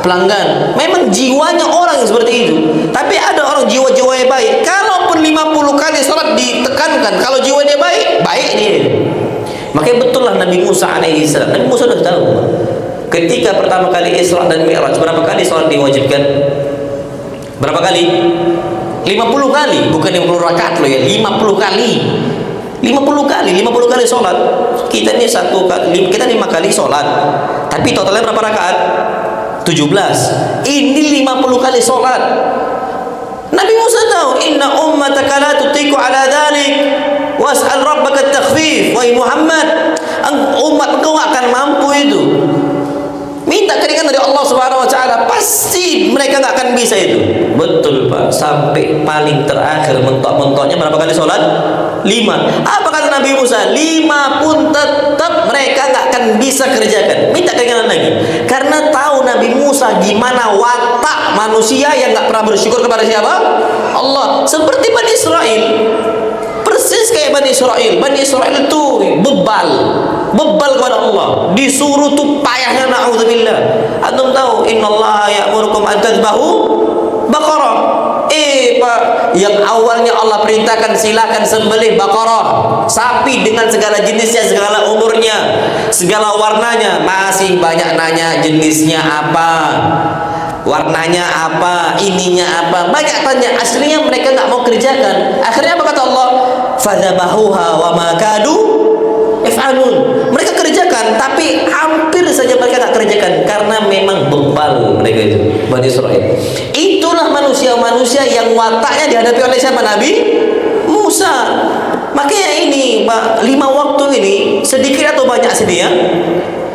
pelanggan. Memang jiwanya orang yang seperti itu. Tapi ada orang jiwa-jiwanya baik. Kalaupun 50 kali sholat ditekankan, kalau jiwanya baik dia. Makanya betul lah Nabi Musa alaihissalam. Nabi Musa sudah tahu ketika pertama kali Isra dan Mi'raj, berapa kali sholat diwajibkan? Berapa kali? 50 kali, bukan 50 rakaat loh ya, 50 kali. 50 kali sholat. Kita ini 5 kali sholat. Tapi totalnya berapa rakaat? 17. Ini 50 kali sholat. Nabi Musa tahu, inna ummataka la tutiku ala dhalik, was'al rabbaka at-takhfif. Wahai Muhammad, umat engkau akan mampu itu. Minta keringan dari Allah Subhanahu wa taala, pasti mereka nggak akan bisa itu. Betul Pak, sampai paling terakhir mentok-mentoknya berapa kali sholat? 5. Apa kata Nabi Musa? 5 pun tetap mereka nggak akan bisa kerjakan. Minta keringanan lagi. Karena tahu Nabi Musa gimana watak manusia yang nggak pernah bersyukur kepada siapa? Allah. Seperti Bani Israel. Persis kayak Bani Israel. Bani Israel itu bebal kepada Allah. Disuruh tuh payahnya, na'udzubillah. Antum tahu, innallaha ya'murukum an tadhbahu baqarah. Pak, yang awalnya Allah perintahkan silakan sembelih baqarah, sapi dengan segala jenisnya, segala umurnya, segala warnanya. Masih banyak nanya jenisnya apa, warnanya apa, ininya apa, banyak tanya. Aslinya mereka nggak mau kerjakan. Akhirnya apa kata Allah? Fadzabahuha wa ma kadu yaf'alun. Mereka kerjakan, tapi hampir saja mereka nggak kerjakan karena memang bebal mereka itu, Bani Israel. Itulah manusia-manusia yang wataknya dihadapi oleh siapa? Nabi Musa. Makanya ini Pak, 5 waktu ini sedikit atau banyak sini ya?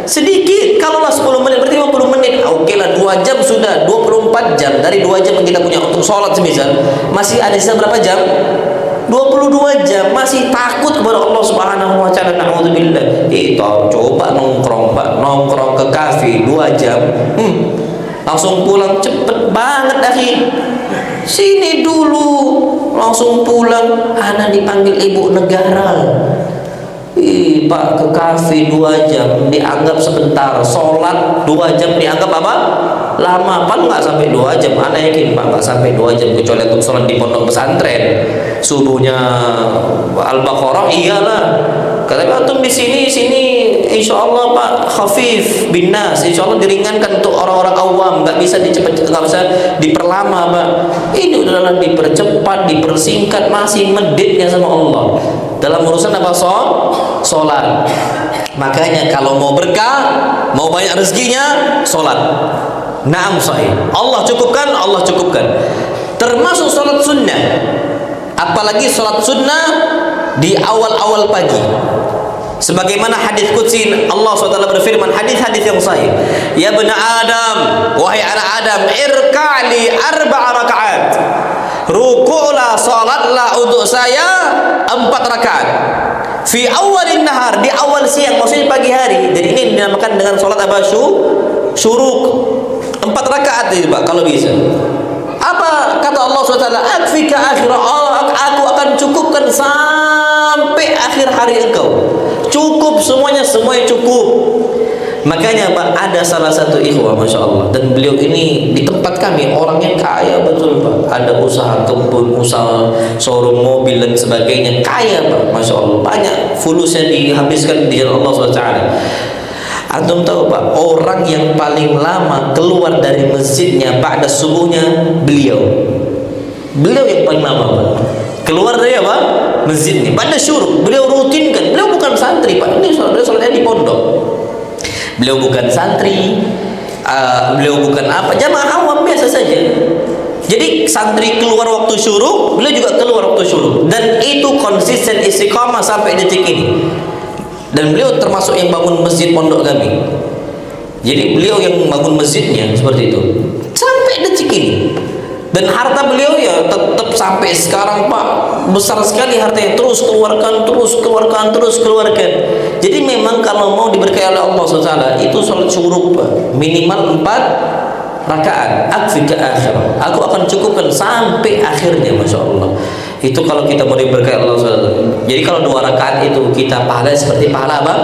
Sedikit. Kalaulah 10 menit berarti 50 menit. Oke lah, 2 jam sudah, 24 24 jam dari 2 jam yang kita punya untuk sholat semisal, masih ada sisa berapa jam? 22 jam masih takut kepada Allah Subhanahu wa taala. Nauzubillah. Coba nongkrong Pak, nongkrong ke kafe 2 jam. Langsung pulang cepet banget akhi. Sini dulu langsung pulang. Anak dipanggil ibu negara. Pak ke kafe 2 jam dianggap sebentar, sholat 2 jam dianggap apa? Lama. Pak nggak sampai 2 jam, anak yakin Pak nggak sampai 2 jam kecuali untuk sholat di pondok pesantren. Subuhnya Al-Baqarah iyalah. Kata antum di sini insya Allah Pak khafif bin nas, insya Allah diringankan untuk orang-orang awam, nggak bisa nggak bisa diperlama Pak. Ini adalah dipercepat, dipersingkat, masih meditnya sama Allah dalam urusan apa? Sholat. Makanya kalau mau berkah, mau banyak rezekinya, sholat. Naam sahih. Allah cukupkan, Allah cukupkan. Termasuk sholat sunnah. Apalagi sholat sunnah di awal-awal pagi. Sebagaimana hadis qudsi Allah SWT berfirman, hadis-hadis yang sahih, ya bani Adam, wahai anak Adam, irka'li 4 rakaat, ruku'lah, salatlah untuk saya 4 rakaat, fi awalin nahar, di awal siang, maksudnya pagi hari. Dan ini dinamakan dengan salat apa? Syuruk. 4 rakaat itu Pak kalau bisa. Apa kata Allah SWT? Akfika akhirah, aku akan cukupkan sampai akhir hari engkau. Cukup semuanya cukup. Makanya Pak, ada salah satu ikhwah Masya Allah, dan beliau ini di tempat kami orangnya kaya betul Pak. Ada usaha kebun, usaha showroom mobil dan sebagainya, kaya Pak, Masya Allah. Banyak fulusnya dihabiskan di jalan Allah SWT. Antum tahu Pak, orang yang paling lama keluar dari masjidnya ba'da subuhnya beliau yang paling lama Pak keluar dari apa? Masjidnya ba'da syuruk. Beliau rutinkan. Beliau bukan santri Pak, ini sholatnya di pondok. Beliau bukan santri, beliau bukan apa, jamaah awam biasa saja. Jadi santri keluar waktu syuruk, beliau juga keluar waktu syuruk, dan itu konsisten istiqamah sampai detik ini. Dan beliau termasuk yang bangun masjid pondok kami. Jadi beliau yang bangun masjidnya seperti itu sampai detik ini. Dan harta beliau ya tetap sampai sekarang Pak, besar sekali hartanya, terus keluarkan. Jadi memang kalau mau diberkahi oleh Allah SWT, itu sholat syuruk Pak, minimal 4 rakaat. Akfika akhir, aku akan cukupkan sampai akhirnya. Masya Allah. Itu kalau kita mau diberkahi Allah SWT. Jadi kalau 2 rakaat itu kita pahala seperti pahala apa?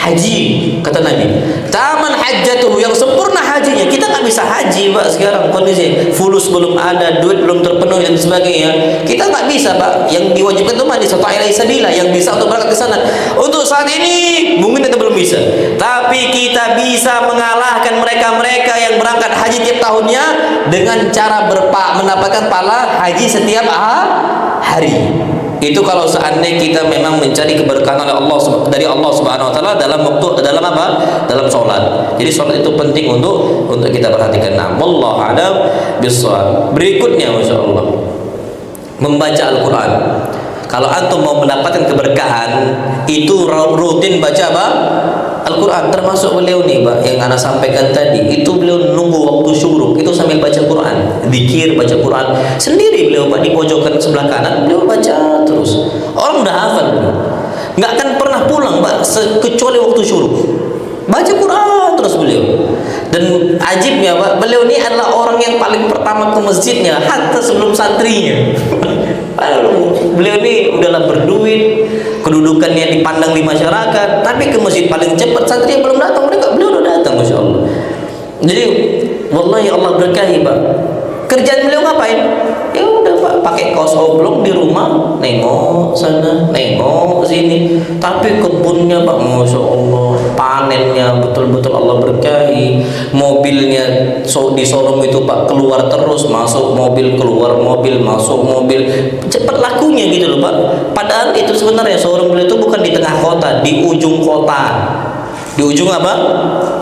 Haji, kata Nabi. Taman hajjatuhu, yang sempurna hajinya. Kita nggak bisa haji Pak sekarang, kondisi fulus belum ada, duit belum terpenuhi dan sebagainya. Kita nggak bisa Pak. Yang diwajibkan itu mandi satu ilaihi sabila, yang bisa untuk berangkat ke sana. Untuk saat ini mungkin kita belum bisa, tapi kita bisa mengalahkan mereka yang berangkat haji tiap tahunnya dengan cara mendapatkan pahala haji setiap hari. Itu kalau seandainya kita memang mencari keberkahan oleh Allah, dari Allah Subhanahu wa taala dalam apa? Dalam sholat. Jadi sholat itu penting untuk kita perhatikan. Nah, wallahu a'lam bishawab. Berikutnya Masya Allah, membaca Al-Quran. Kalau antum mau mendapatkan keberkahan, itu rutin baca apa? Al-Quran. Termasuk beliau nih Pak, yang anak sampaikan tadi, itu beliau nunggu waktu syuruk itu sambil baca Quran, zikir, baca Quran sendiri. Beliau Pak di pojokan sebelah kanan, beliau baca terus. Orang udah hafal, nggak akan pernah pulang Pak kecuali waktu syuruk, baca Quran terus beliau. Dan ajibnya Pak, beliau ini adalah orang yang paling pertama ke masjidnya hatta sebelum santrinya. Beliau ini udahlah berduit, kedudukannya dipandang di masyarakat, tapi ke masjid paling cepat. Santri yang belum datang, beliau udah datang, Masya Allah. Jadi wallahi Allah berkahi Pak. Kerjaan beliau ngapain? Ya udah Pak, pakai kaos oblong di rumah, nengok sana, nengok sini. Tapi kebunnya Pak, Masya Allah, panennya betul-betul Allah berkahi. Mobilnya di showroom itu Pak, keluar terus, masuk mobil, keluar mobil, masuk mobil, cepat lakunya gitu loh Pak. Padahal itu sebenarnya showroom beliau itu bukan di tengah kota, di ujung kota. Di ujung apa?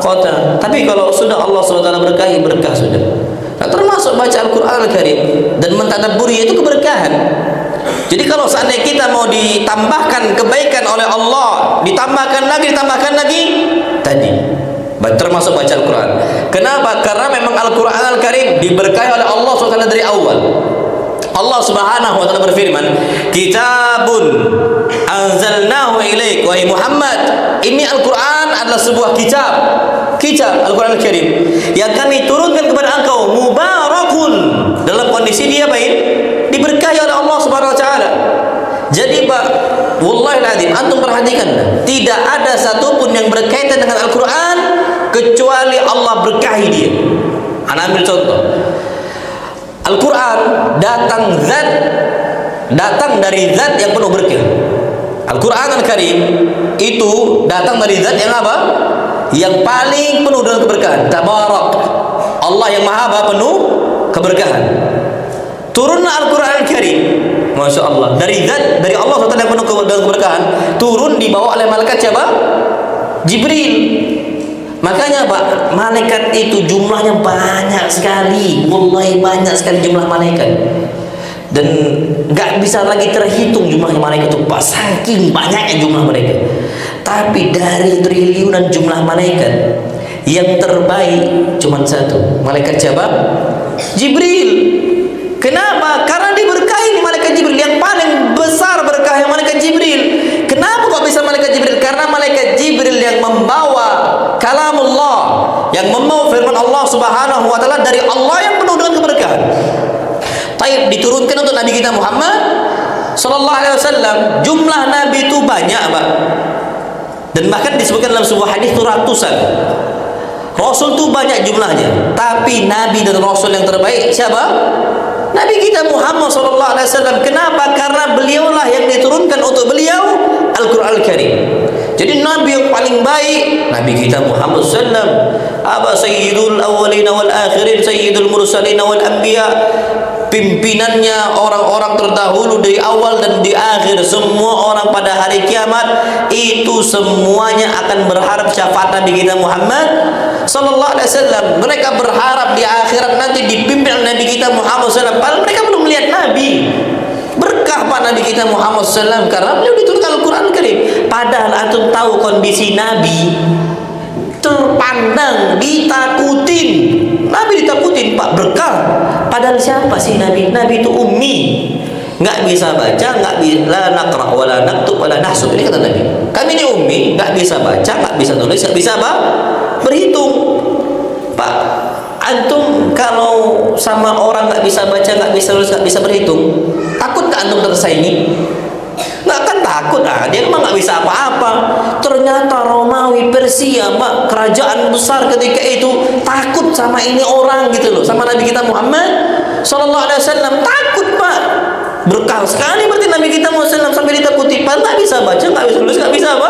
Kota. Tapi kalau sudah Allah SWT berkahi, berkah sudah. Nah, termasuk baca Al-Quran Al-Karim dan mentadabburi itu keberkahan. Jadi kalau seandainya kita mau ditambahkan kebaikan oleh Allah, ditambahkan lagi tadi termasuk baca Al-Quran. Kenapa? Karena memang Al-Quran Al-Karim diberkahi oleh Allah SWT dari awal. Allah Subhanahu wa taala berfirman, "Kitabun anzalnahu ilaik." Wahai Muhammad, ini Al-Qur'an adalah sebuah kitab. Kitab Al-Qur'an Al-Karim yang kami turunkan kepada engkau, mubarakun, dalam kondisi dia baik, diberkahi oleh Allah Subhanahu wa taala. Jadi Pak, wallahi alazim, antum perhatikan, tidak ada satupun yang berkaitan dengan Al-Qur'an kecuali Allah berkahi dia. Ana ambil contoh. Al-Quran datang dari zat yang penuh berkah. Al-Quran Al-Karim itu datang dari zat yang apa? Yang paling penuh dengan keberkahan. Tabarak, Allah yang maha apa? Penuh keberkahan. Turunlah Al-Quran Al-Karim, Masya Allah, dari zat, dari Allah SWT yang penuh dengan keberkahan, turun dibawa oleh malaikat siapa? Jibril. Makanya Pak, malaikat itu jumlahnya banyak sekali, wallahi banyak sekali jumlah malaikat, dan nggak bisa lagi terhitung jumlahnya malaikat itu Pak, saking banyaknya jumlah mereka. Tapi dari triliunan jumlah malaikat, yang terbaik cuma satu, malaikat siapa? Jibril. Kenapa? Karena diberkahi malaikat Jibril, yang paling besar berkah yang malaikat Jibril. Kenapa kok bisa malaikat Jibril? Karena malaikat Jibril yang membawa kalamullah, yang membawa firman Allah Subhanahu wa taala dari Allah yang penuh dengan keberkahan. Taib diturunkan untuk Nabi kita Muhammad sallallahu alaihi wasallam. Jumlah nabi itu banyak, Pak. Dan bahkan disebutkan dalam sebuah hadis itu ratusan. Rasul itu banyak jumlahnya, tapi nabi dan rasul yang terbaik siapa? Nabi kita Muhammad sallallahu alaihi wasallam. Kenapa? Karena beliaulah yang diturunkan untuk beliau Al-Qur'an Al-Karim. Jadi nabi yang paling baik Nabi kita Muhammad sallallahu alaihi wasallam. Aba sayyidul awwalin wal akhirin, sayyidul mursalin wal anbiya. Pimpinannya orang-orang terdahulu dari awal dan di akhir, semua orang pada hari kiamat itu semuanya akan berharap syafaat Nabi kita Muhammad sallallahu alaihi wasallam. Mereka berharap di akhirat nanti dipimpin oleh Nabi kita Muhammad sallallahu alaihi wasallam. Padahal mereka belum melihat Nabi. Berkah Pak Nabi kita Muhammad sallallahu alaihi wasallam karena beliau diturunkan Al-Quran Karim. Padahal antum tahu kondisi Nabi terpandang, ditakutin. Nabi ditakutin Pak, berkah. Padahal siapa sih Nabi? Nabi itu ummi, nggak bisa baca, nggak bisa naqra wala naktub wala nahsub. Ini kata Nabi, kami ini ummi, nggak bisa baca, nggak bisa nulis, nggak bisa apa? Berhitung. Pak, antum kalau sama orang nggak bisa baca, nggak bisa nulis, nggak bisa berhitung, takut nggak antum tersaingi? Nggak kan takut, dia memang nggak bisa apa-apa. Ternyata Romawi, Persia, Pak, kerajaan besar ketika itu takut sama ini orang gitu loh, sama Nabi kita Muhammad sallallahu alaihi wasallam. Takut Pak, berkah sekali berarti Nabi kita Muhammad sallallahu sampai ditakuti. Pak nggak bisa baca, nggak bisa nulis, nggak bisa apa?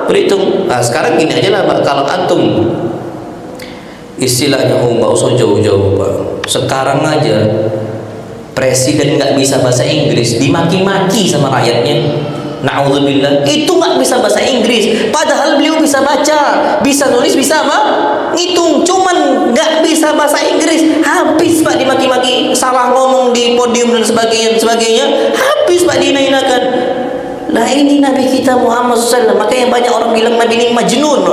Berhitung. Nah sekarang gini aja lah Pak, kalau antum istilahnya nggak usah jauh-jauh Pak, sekarang aja presiden nggak bisa bahasa Inggris, dimaki-maki sama rakyatnya. Na'udzubillah, itu nggak bisa bahasa Inggris, padahal beliau bisa baca, bisa nulis, bisa apa? Ngitung, cuman nggak bisa bahasa Inggris, habis Pak dimaki-maki, salah ngomong di podium dan sebagainya, habis Pak dihina-hinakan. Nah ini Nabi kita Muhammad SAW, makanya banyak orang bilang Nabi ini majnun.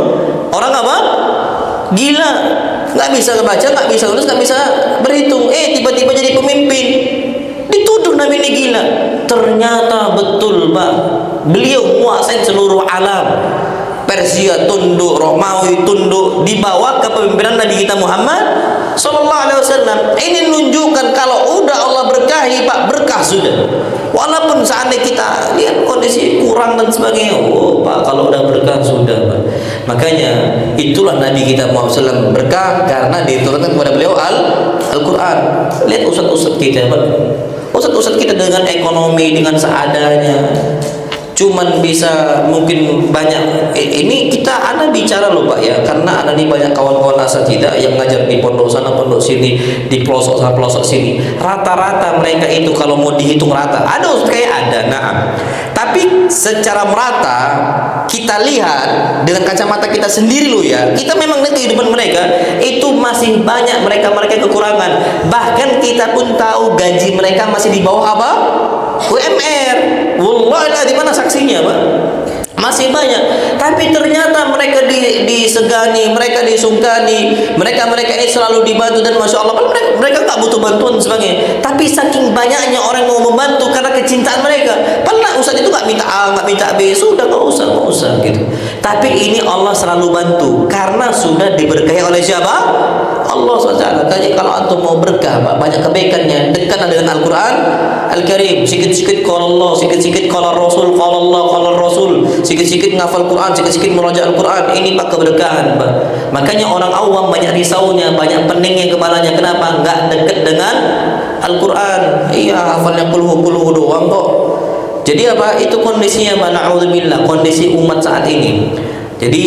Orang apa? Gila, nggak bisa baca, nggak bisa nulis, nggak bisa berhitung. Tiba-tiba jadi pemimpin, dituduh Nabi ini gila. Ternyata betul Pak, beliau menguasai seluruh alam. Persia tunduk, Romawi tunduk, dibawa ke pemimpinan Nabi kita Muhammad sallallahu alaihi wasallam. Ini menunjukkan kalau udah Allah berkahi Pak, berkah sudah. Walaupun seandainya kita lihat kondisi kurang dan sebagainya, oh Pak, kalau udah berkah sudah Pak. Makanya itulah Nabi kita Muhammad SAW berkah karena diturunkan kepada beliau Al-Quran. Lihat ustaz-ustaz kita Pak, ustaz-ustaz kita dengan ekonomi, dengan seadanya, cuman bisa mungkin banyak. Ini kita anak bicara loh Pak ya, karena anak ini banyak kawan-kawan asatidzah yang ngajar di pondok sana pondok sini, di pelosok sana pelosok sini. Rata-rata mereka itu kalau mau dihitung rata, ada ustaz kayak ada, nah. Tapi secara merata kita lihat dengan kacamata kita sendiri loh ya, kita memang lihat kehidupan mereka itu masih banyak mereka kekurangan. Bahkan kita pun tahu gaji mereka masih di bawah apa? UMR. Wallahi di mana saksinya Pak? Masih banyak, tapi ternyata mereka disegani, mereka disungkani, mereka ini selalu dibantu, dan masya Allah mereka nggak butuh bantuan sebagainya. Tapi saking banyaknya orang mau membantu karena kecintaan mereka. Padahal Ustaz itu nggak minta A, nggak minta B, sudah nggak usah gitu. Tapi ini Allah selalu bantu karena sudah diberkahi oleh siapa? Allah SWT. Jadi kalau antum mau berkah, banyak kebaikannya, dekatlah dengan Al-Quran Al-Karim. Sikit-sikit qala Allah, sikit-sikit qala Rasul, qala Allah, qala Rasul, sikit-sikit ngafal Quran, sikit-sikit meraja Al-Quran. Ini pak keberkahan, Pak. Makanya orang awam banyak risaunya, banyak peningnya kepalanya. Kenapa? Enggak dekat dengan Al-Quran. Iya, hafalnya puluh doang kok. Jadi apa? Itu kondisinya, Pak. Na'udzubillah, kondisi umat saat ini. Jadi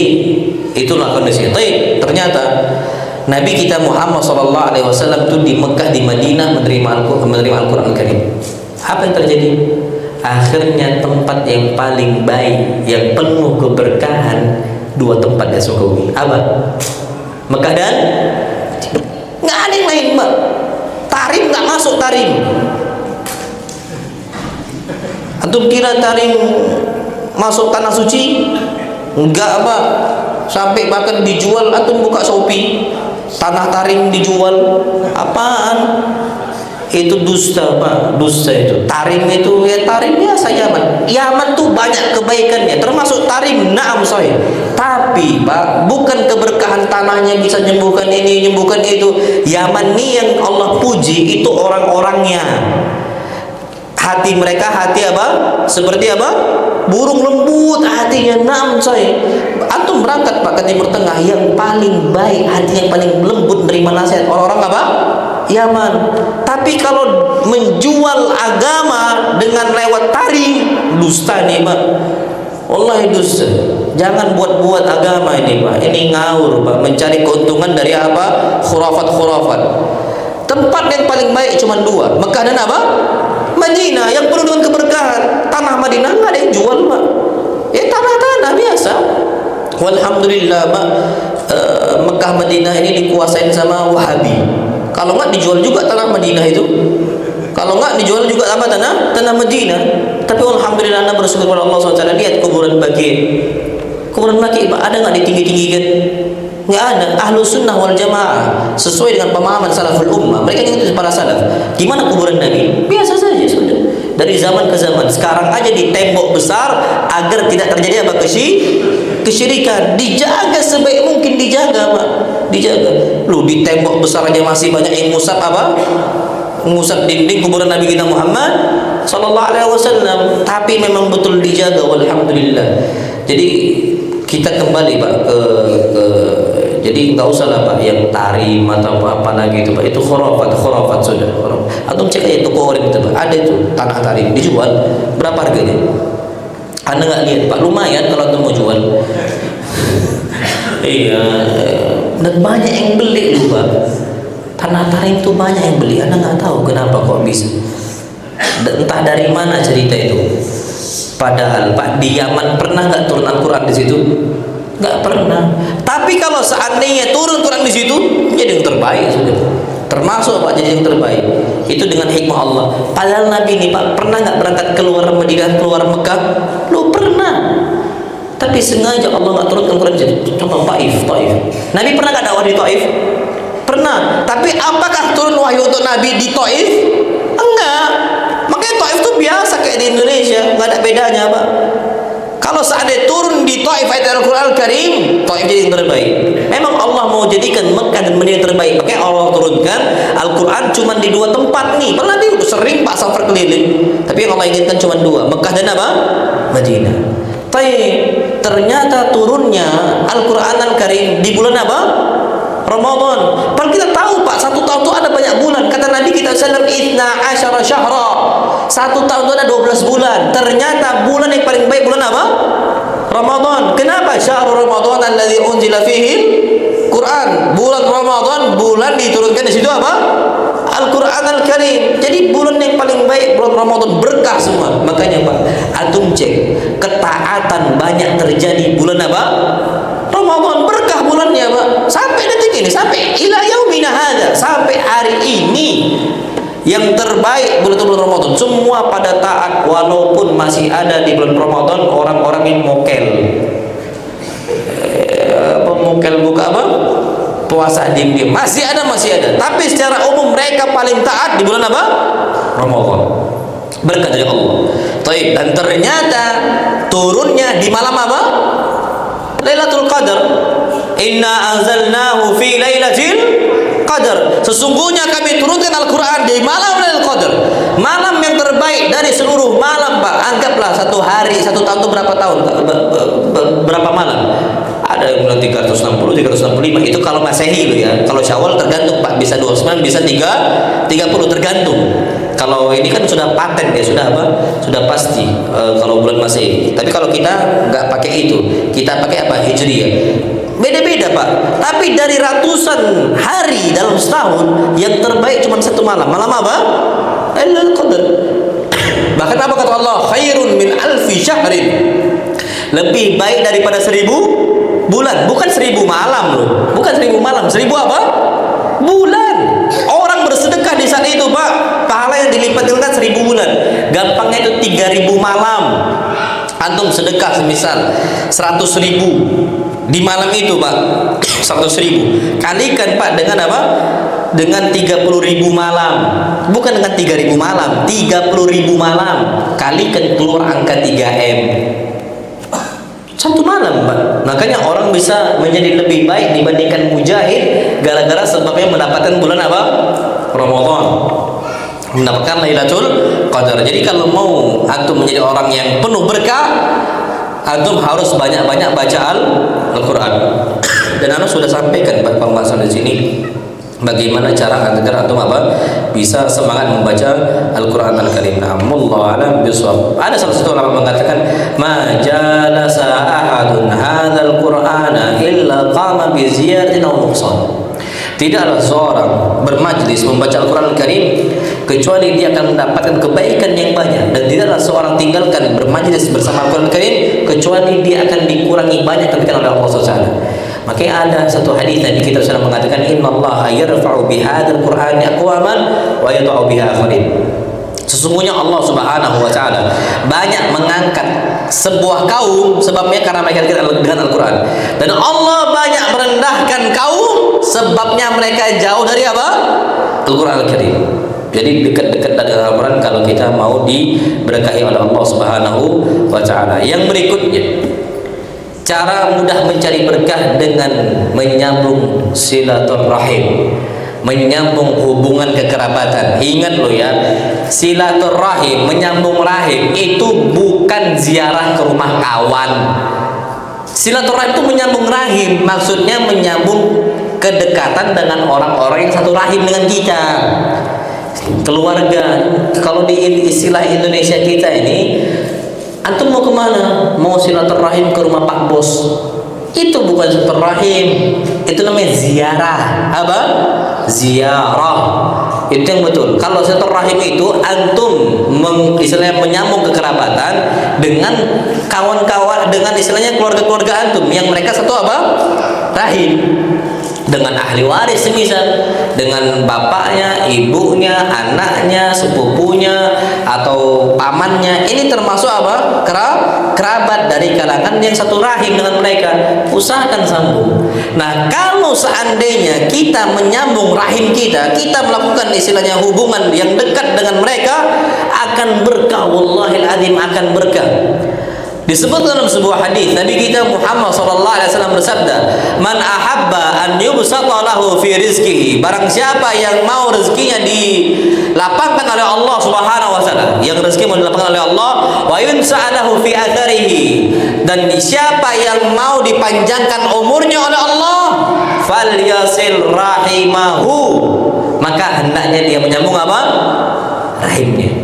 itulah kondisinya. Tapi ternyata Nabi kita Muhammad SAW itu di Mekah, di Madinah menerima Al-Quran Al-Karim. Apa yang terjadi? Akhirnya tempat yang paling baik, yang penuh keberkahan, dua tempat yang Sukabumi. Apa? Mekah dan nggak ada yang lain, Pak. Tarim nggak masuk Tarim. Antum kira Tarim masuk tanah suci? Enggak, Pak. Sampai bahkan dijual, antum buka Shopee, tanah Tarim dijual. Apaan? Itu dusta, Pak. Dusta itu. Tarim itu ya Tarim biasa Yaman. Yaman tuh banyak kebaikannya, termasuk Tarim. Naam sahih. Tapi Pak, bukan keberkahan tanahnya bisa nyembuhkan ini, nyembuhkan itu. Yaman nih yang Allah puji itu orang-orangnya. Hati mereka hati apa? Seperti apa? Burung lembut hatinya. Naam sahih. Antum berangkat Pak ke Timur Tengah, yang paling baik hati, yang paling lembut menerima nasihat orang-orang apa? Yaman. Tapi kalau menjual agama dengan lewat Tarim, dusta nih Pak. Wallahi dusta. Jangan buat-buat agama ini Pak. Ini ngawur Pak, mencari keuntungan dari apa? Khurafat-khurafat. Tempat yang paling baik cuma dua, Mekah dan apa? Madinah, yang penuh dengan keberkahan. Tanah Madinah nggak ada yang jual Pak. Ya tanah-tanah biasa. Walhamdulillah Pak, Mekah Madinah ini dikuasain sama Wahabi. Kalau nggak dijual juga tanah Madinah itu. Kalau nggak dijual juga apa tanah Madinah. Tapi alhamdulillah Anda bersyukur kepada Allah SWT. Lihat kuburan Baqi. Kuburan Baqi Pak, ada nggak ditinggi-tinggikan? Nggak ada. Ahlu sunnah wal jamaah sesuai dengan pemahaman salaful ummah. Mereka itu para salaf. Gimana kuburan Nabi? Biasa saja sudah. Dari zaman ke zaman. Sekarang aja di tembok besar agar tidak terjadi apa? Kesyirikan. Dijaga sebaik mungkin, dijaga Pak. Dijaga. Lu di tembok besar aja masih banyak yang ngusap apa? Ngusap dinding kuburan Nabi kita Muhammad sallallahu alaihi wasallam. Tapi memang betul dijaga, walhamdulillah. Jadi kita kembali Pak ke jadi nggak usah lah Pak yang Tarim atau apa lagi itu Pak, itu khurafat sudah. Antum cek aja toko orang itu Pak, ada itu tanah Tarim dijual, berapa harganya? Anda nggak lihat Pak, lumayan kalau antum mau jual. Iya, dan banyak yang beli loh Pak. Tanah Tarim itu banyak yang beli, Anda nggak tahu kenapa kok bisa. Entah dari mana cerita itu. Padahal Pak, di Yaman pernah nggak turun Al-Quran di situ? Nggak pernah. Tapi kalau seandainya turun Quran di situ, jadi yang terbaik sudah. Termasuk Pak jadi yang terbaik. Itu dengan hikmah Allah. Padahal Nabi ini Pak pernah nggak berangkat keluar Madinah, keluar Mekah? Lu pernah. Tapi sengaja Allah nggak turunkan Quran di situ. Contoh Taif. Nabi pernah nggak dakwah di Taif? Pernah. Tapi apakah turun wahyu untuk Nabi di Taif? Enggak. Makanya Taif itu biasa kayak di Indonesia, nggak ada bedanya Pak. Kalau seandainya turun di Taif ayat Al-Quran Al-Karim, Taif jadi yang terbaik. Memang Allah mau jadikan Mekah dan Madinah terbaik. Makanya Allah turunkan Al-Quran cuma di dua tempat nih. Padahal nanti udah sering Pak safar keliling. Tapi yang Allah inginkan cuma dua, Mekah dan apa? Madinah. Tapi ternyata turunnya Al-Quran Al-Karim di bulan apa? Ramadan. Padahal kita tahu Pak, satu tahun itu ada banyak bulan. Kata Nabi kita sallam, "Ithna asyara syahra." Satu tahun itu ada 12 bulan. Ternyata bulan yang paling baik bulan apa? Ramadan. Kenapa? Syahrul Ramadan alladzi unzila fihi Quran. Bulan Ramadan, bulan diturunkan di situ apa? Al-Quran Al-Karim. Jadi bulan yang paling baik bulan Ramadan, berkah semua. Makanya Pak, antum cek, ketaatan banyak terjadi bulan apa? Ramadan, berkah bulannya Pak. Sampai detik ini, sampai ila yaumina hadza, sampai hari ini Yang terbaik bulan Ramadan. Semua pada taat walaupun masih ada di bulan Ramadan orang-orang yang mokel. Mokel buka apa? Puasa diam-diam. Masih ada. Tapi secara umum mereka paling taat di bulan apa? Ramadan. Berkat dari Allah. Taib. Dan ternyata turunnya di malam apa? Lailatul Qadar. Inna anzalnahu fi lailatul Qadar. Sesungguhnya kami turunkan Al-Quran di malam Lailatul Qadar. Malam yang terbaik dari seluruh malam, Pak. Anggaplah satu hari, satu tahun itu berapa tahun? Berapa malam? Ada yang bilang 360, 365. Itu kalau Masehi loh ya. Kalau Syawal tergantung, Pak. Bisa 29, bisa 30 tergantung. Kalau ini kan sudah paten ya, sudah apa? Sudah pasti kalau bulan Masehi. Tapi kalau kita nggak pakai itu, kita pakai apa? Hijriyah. Beda-beda, Pak. Tapi dari ratusan hari dalam setahun, yang terbaik cuma satu malam. Malam apa? Lailatul Qadar. Bahkan apa kata Allah? Khairun min alfi syahrin. Lebih baik daripada 1000 bulan. Bukan 1000 malam loh. Bukan 1000 malam. 1000 apa? Bulan. Orang bersedekah di saat itu, Pak, pahala yang dilipat dengan 1000 bulan. Gampangnya itu 3000 malam. Antum sedekah semisal 100.000 di malam itu, Pak. 100.000 kalikan, Pak, dengan apa? Dengan 30.000 malam. Bukan dengan 3.000 malam, 30.000 malam kalikan, keluar angka 3M. Satu malam, Pak. Makanya orang bisa menjadi lebih baik dibandingkan mujahid gara-gara sebabnya mendapatkan bulan apa? Ramadan. Mendapatkan Lailatul Qadar. Jadi kalau mau antum menjadi orang yang penuh berkah, antum harus banyak-banyak baca Al-Quran. Dan antum sudah sampaikan pembahasan di sini bagaimana cara agar antum apa bisa semangat membaca Al-Quran Al-Karim. Wallahu a'lam bishawab. Ada salah satu ulama mengatakan, "Ma jalasa ahadun hadzal Qur'ana illa qama bi ziyadatin aw nuqsan." Tidaklah seorang bermajlis membaca Al-Quran Al-Karim kecuali dia akan mendapatkan kebaikan yang banyak, dan tidaklah seorang tinggalkan bermajlis bersama Al-Quran Al-Karim kecuali dia akan dikurangi banyak kebaikan oleh Allah SWT. Makanya ada satu hadis Nabi kita sudah mengatakan, innallaha yarfa'u bihadzal Qur'ani aqwaman wa yad'u biha akharin. Sesungguhnya Allah Subhanahu wa taala banyak mengangkat sebuah kaum sebabnya karena mereka dekat dengan Al-Quran, dan Allah banyak merendahkan kaum sebabnya mereka jauh dari apa? Al-Quran Al-Karim. Jadi dekat-dekat dengan Al-Quran kalau kita mau diberkahi oleh Allah Subhanahu wa taala. Yang berikutnya, cara mudah mencari berkah dengan menyambung silaturahim, menyambung hubungan kekerabatan. Ingat lo ya, silaturahim, menyambung rahim itu bukan ziarah ke rumah kawan. Silaturahim itu menyambung rahim, maksudnya menyambung kedekatan dengan orang-orang yang satu rahim dengan kita. Keluarga, kalau di istilah Indonesia kita ini, antum mau kemana? Mau silaturahim ke rumah Pak Bos? Itu bukan silaturahim, itu namanya ziarah. Apa? Ziarah. Itu yang betul. Kalau silaturahim itu antum istilahnya menyambung kekerabatan dengan kawan-kawan, dengan istilahnya keluarga-keluarga antum yang mereka satu apa? Rahim. Dengan ahli waris semisal, dengan bapaknya, ibunya, anaknya, sepupunya, atau pamannya. Ini termasuk apa? Kerabat dari kalangan yang satu rahim dengan mereka. Usahakan sambung. Nah, kalau seandainya kita menyambung rahim kita, kita melakukan istilahnya hubungan yang dekat dengan mereka, akan berkah. Wallahil azim, akan berkah. Disebutkan dalam sebuah hadis Nabi kita Muhammad SAW bersabda, "Man ahabba an yubsata lahu fi rizqihi." Barang siapa yang mau rezekinya dilapangkan oleh Allah Subhanahu wa taala, yang rezeki mau dilapangkan oleh Allah, wa yunsa'alahu fi atharihi, dan siapa yang mau dipanjangkan umurnya oleh Allah, falyasil rahimahu, maka hendaknya dia menyambung apa? Rahimnya.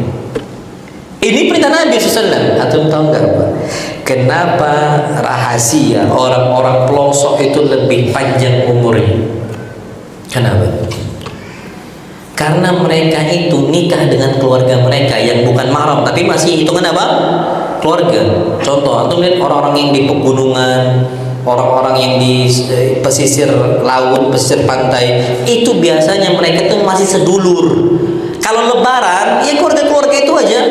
Ini perintah Nabi SAW. Atau tahu nggak apa? Kenapa rahasia orang-orang pelosok itu lebih panjang umurnya? Kenapa? Karena mereka itu nikah dengan keluarga mereka yang bukan mahram, tapi masih hitungan apa? Keluarga. Contoh, antum lihat orang-orang yang di pegunungan, orang-orang yang di pesisir laut, pesisir pantai, itu biasanya mereka itu masih sedulur. Kalau lebaran, ya keluarga-keluarga itu aja.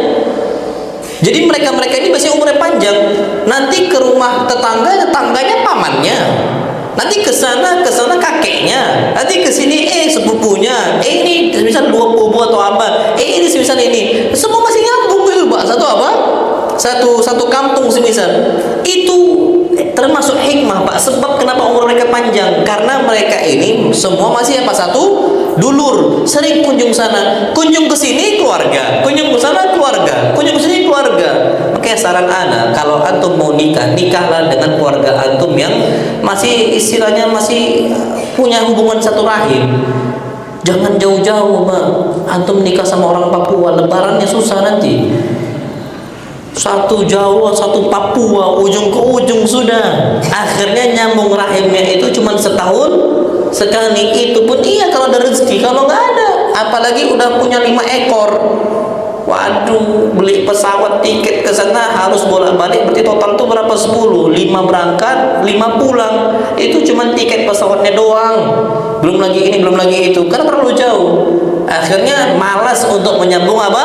Jadi mereka-mereka ini masih umurnya panjang. Nanti ke rumah tetangganya pamannya. Nanti ke sana kakeknya. Nanti ke sini sepupunya. Ini misal dua pupu atau apa. Ini semisal ini. Semua masih nyambung gitu, Pak. Satu apa? Satu kampung semisal. Itu termasuk hikmah, Pak. Sebab kenapa umur mereka panjang? Karena mereka ini semua masih apa? Satu dulur, sering kunjung sana, kunjung ke sini keluarga, kunjung ke sana keluarga, kunjung ke sini keluarga. Makanya saran ana, kalau antum mau nikah, nikahlah dengan keluarga antum yang masih istilahnya masih punya hubungan satu rahim. Jangan jauh-jauh, Pak. Antum nikah sama orang Papua, lebarannya susah nanti. Satu Jawa, satu Papua, ujung ke ujung sudah. Akhirnya nyambung rahimnya itu cuma setahun sekali. Itu pun iya kalau ada rezeki, kalau nggak ada. Apalagi udah punya 5 ekor. Waduh, beli pesawat tiket ke sana harus bolak-balik, berarti total tuh berapa? 10. 5 berangkat, 5 pulang. Itu cuma tiket pesawatnya doang. Belum lagi ini, belum lagi itu. Karena terlalu jauh. Akhirnya malas untuk menyambung apa?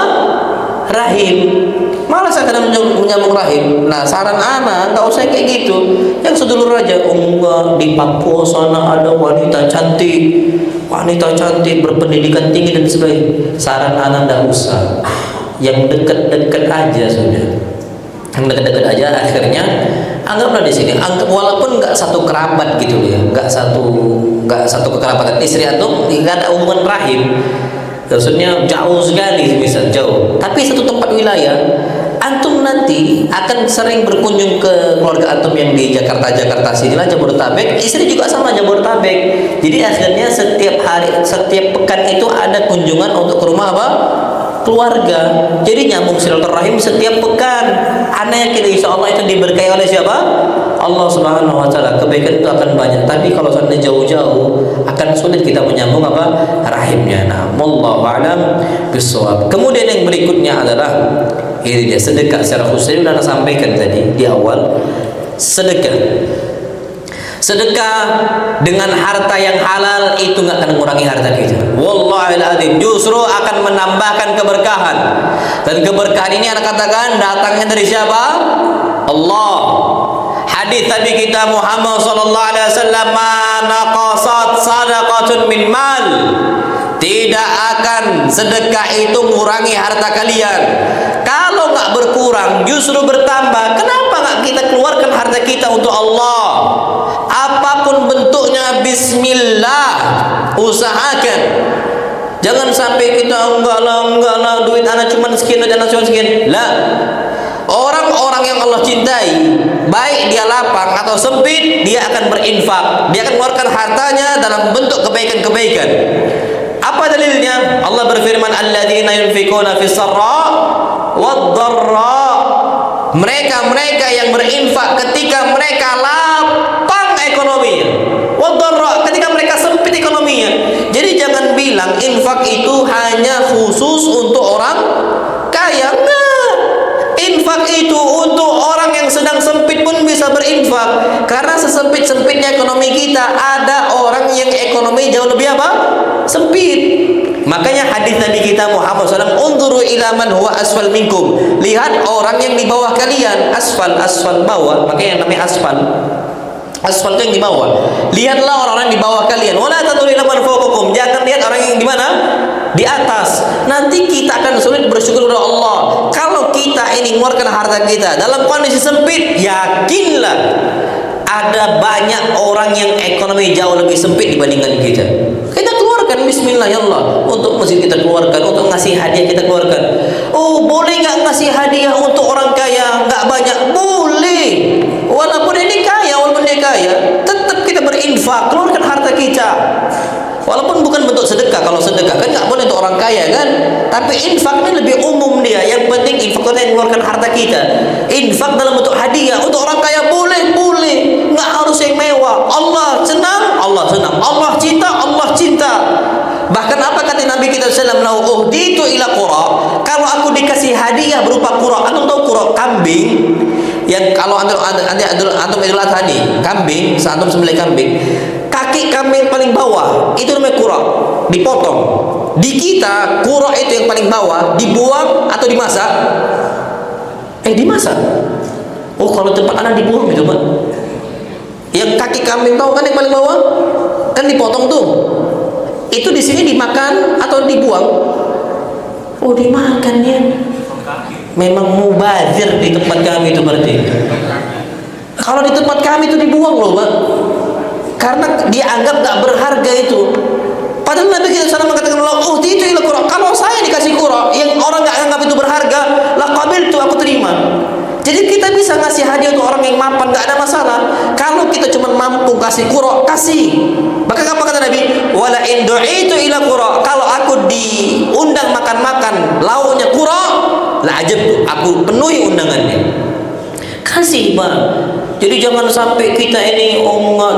Rahim. Malas akan menyambung rahim. Nah, saran ana nggak usah kayak gitu. Yang sedulur aja. Enggak, di Papua sana ada wanita cantik berpendidikan tinggi dan sebagainya. Saran ana nggak usah. Yang dekat-dekat aja sudah. Yang dekat-dekat aja. Akhirnya anggaplah di sini. Walaupun nggak satu kerabat gitu ya, nggak satu kekerabatan istri atau nggak ada hubungan rahim. Maksudnya jauh sekali, misal jauh. Tapi satu tempat wilayah, antum nanti akan sering berkunjung ke keluarga antum yang di Jakarta sinilah, Jabodetabek. Istri juga sama Jabodetabek. Jadi akhirnya setiap pekan itu ada kunjungan untuk ke rumah apa? Keluarga. Jadi nyambung silaturahim setiap pekan. Ana yakin insya Allah itu diberkahi oleh siapa? Allah Subhanahu wa taala. Kebaikan itu akan banyak. Tapi kalau seandainya jauh-jauh akan sulit kita menyambung apa? Rahimnya. Nah, wallahu a'lam bishawab. Kemudian yang berikutnya adalah ini dia sedekah secara khusus. Sudah saya sampaikan tadi di awal. Sedekah dengan harta yang halal itu nggak akan mengurangi harta kita. Wallahil adzim, justru akan menambahkan keberkahan. Dan keberkahan ini anak katakan datangnya dari siapa? Allah. Hadis Nabi kita Muhammad sallallahu alaihi wasallam, "Ma naqasat sadaqatun min mal." Tidak akan sedekah itu mengurangi harta kalian. Kalau nggak berkurang, justru bertambah. Kenapa nggak kita keluarkan harta kita untuk Allah? Apapun bentuknya, bismillah, usahakan. Jangan sampai kita enggak lah, duit anak cuma sekian, lah. Orang-orang yang Allah cintai, baik dia lapang atau sempit, dia akan berinfak. Dia akan mengeluarkan hartanya dalam bentuk kebaikan-kebaikan. Apa dalilnya? Allah berfirman, alladzina yunfikuna fis sarra wad dharra. Mereka yang berinfak ketika mereka lapang ekonominya, wad dharra, ketika mereka sempit ekonominya. Jadi jangan bilang infak itu hanya khusus untuk orang kaya. Enggak. Infak itu untuk orang yang sedang sempit pun bisa berinfak. Karena sesempit-sempitnya ekonomi kita, ada orang yang ekonomi jauh lebih apa? Sempit. Makanya hadis Nabi kita Muhammad SAW, "Unzuru ila man huwa asfal minkum." Lihat orang yang di bawah kalian. Asfal bawah, makanya yang namanya asfal. Asfal itu yang di bawah. Lihatlah orang-orang di bawah kalian. Wala tanzuru ila man fawqakum. Jangan lihat orang yang di mana? Di atas. Nanti kita akan sulit bersyukur kepada Allah. Kalau kita ini mengeluarkan harta kita dalam kondisi sempit, yakinlah ada banyak orang yang ekonomi jauh lebih sempit dibandingkan kita. Kita keluarkan bismillah ya Allah. Untuk masjid kita keluarkan, untuk ngasih hadiah kita keluarkan. Oh, boleh nggak ngasih hadiah untuk orang kaya? Nggak banyak, boleh. Walaupun ini kaya, walaupun dia kaya, tetap kita berinfak, keluarkan harta kita. Walaupun bukan bentuk sedekah. Kalau sedekah kan nggak boleh untuk orang kaya kan. Tapi infak ini lebih umum dia. Yang penting infak itu yang mengeluarkan harta kita. Infak dalam bentuk hadiah untuk orang kaya boleh. Nggak harus yang mewah. Allah senang. Allah cinta. Bahkan apa kata Nabi kita sallallahu alaihi wasallam, ila qura. Kalau aku dikasih hadiah berupa qura. Antum tahu qura? Kambing. Yang kalau antum Idul Adha nih, kambing, antum sembelih kambing. kaki kambing paling bawah itu namanya qura, dipotong. Di kita qura itu yang paling bawah dibuang atau dimasak? Dimasak. Oh, kalau tempat anak dibuang gitu, Pak. Yang kaki kambing tahu kan yang paling bawah? Kan dipotong tuh. Itu di sini dimakan atau dibuang? Oh, dimakan ya. Memang mubazir di tempat kami itu berarti. Kalau di tempat kami itu dibuang loh, Pak. Karena dianggap gak berharga itu. Padahal Nabi kita SAW mengatakan, "Oh, itu ila qura." Kalau saya dikasih qura yang orang gak anggap itu berharga, la qabiltu, aku terima. Jadi kita bisa ngasih hadiah untuk orang yang mapan, gak ada masalah. Kalau kita cuma mampu kasih qura, kasih. Maka apa kata Nabi? Wala in du'itu ila qura. Kalau aku diundang makan-makan lauknya qura, la ajabtu, aku penuhi undangannya. Kasih, Pak. Jadi jangan sampai kita ini omongan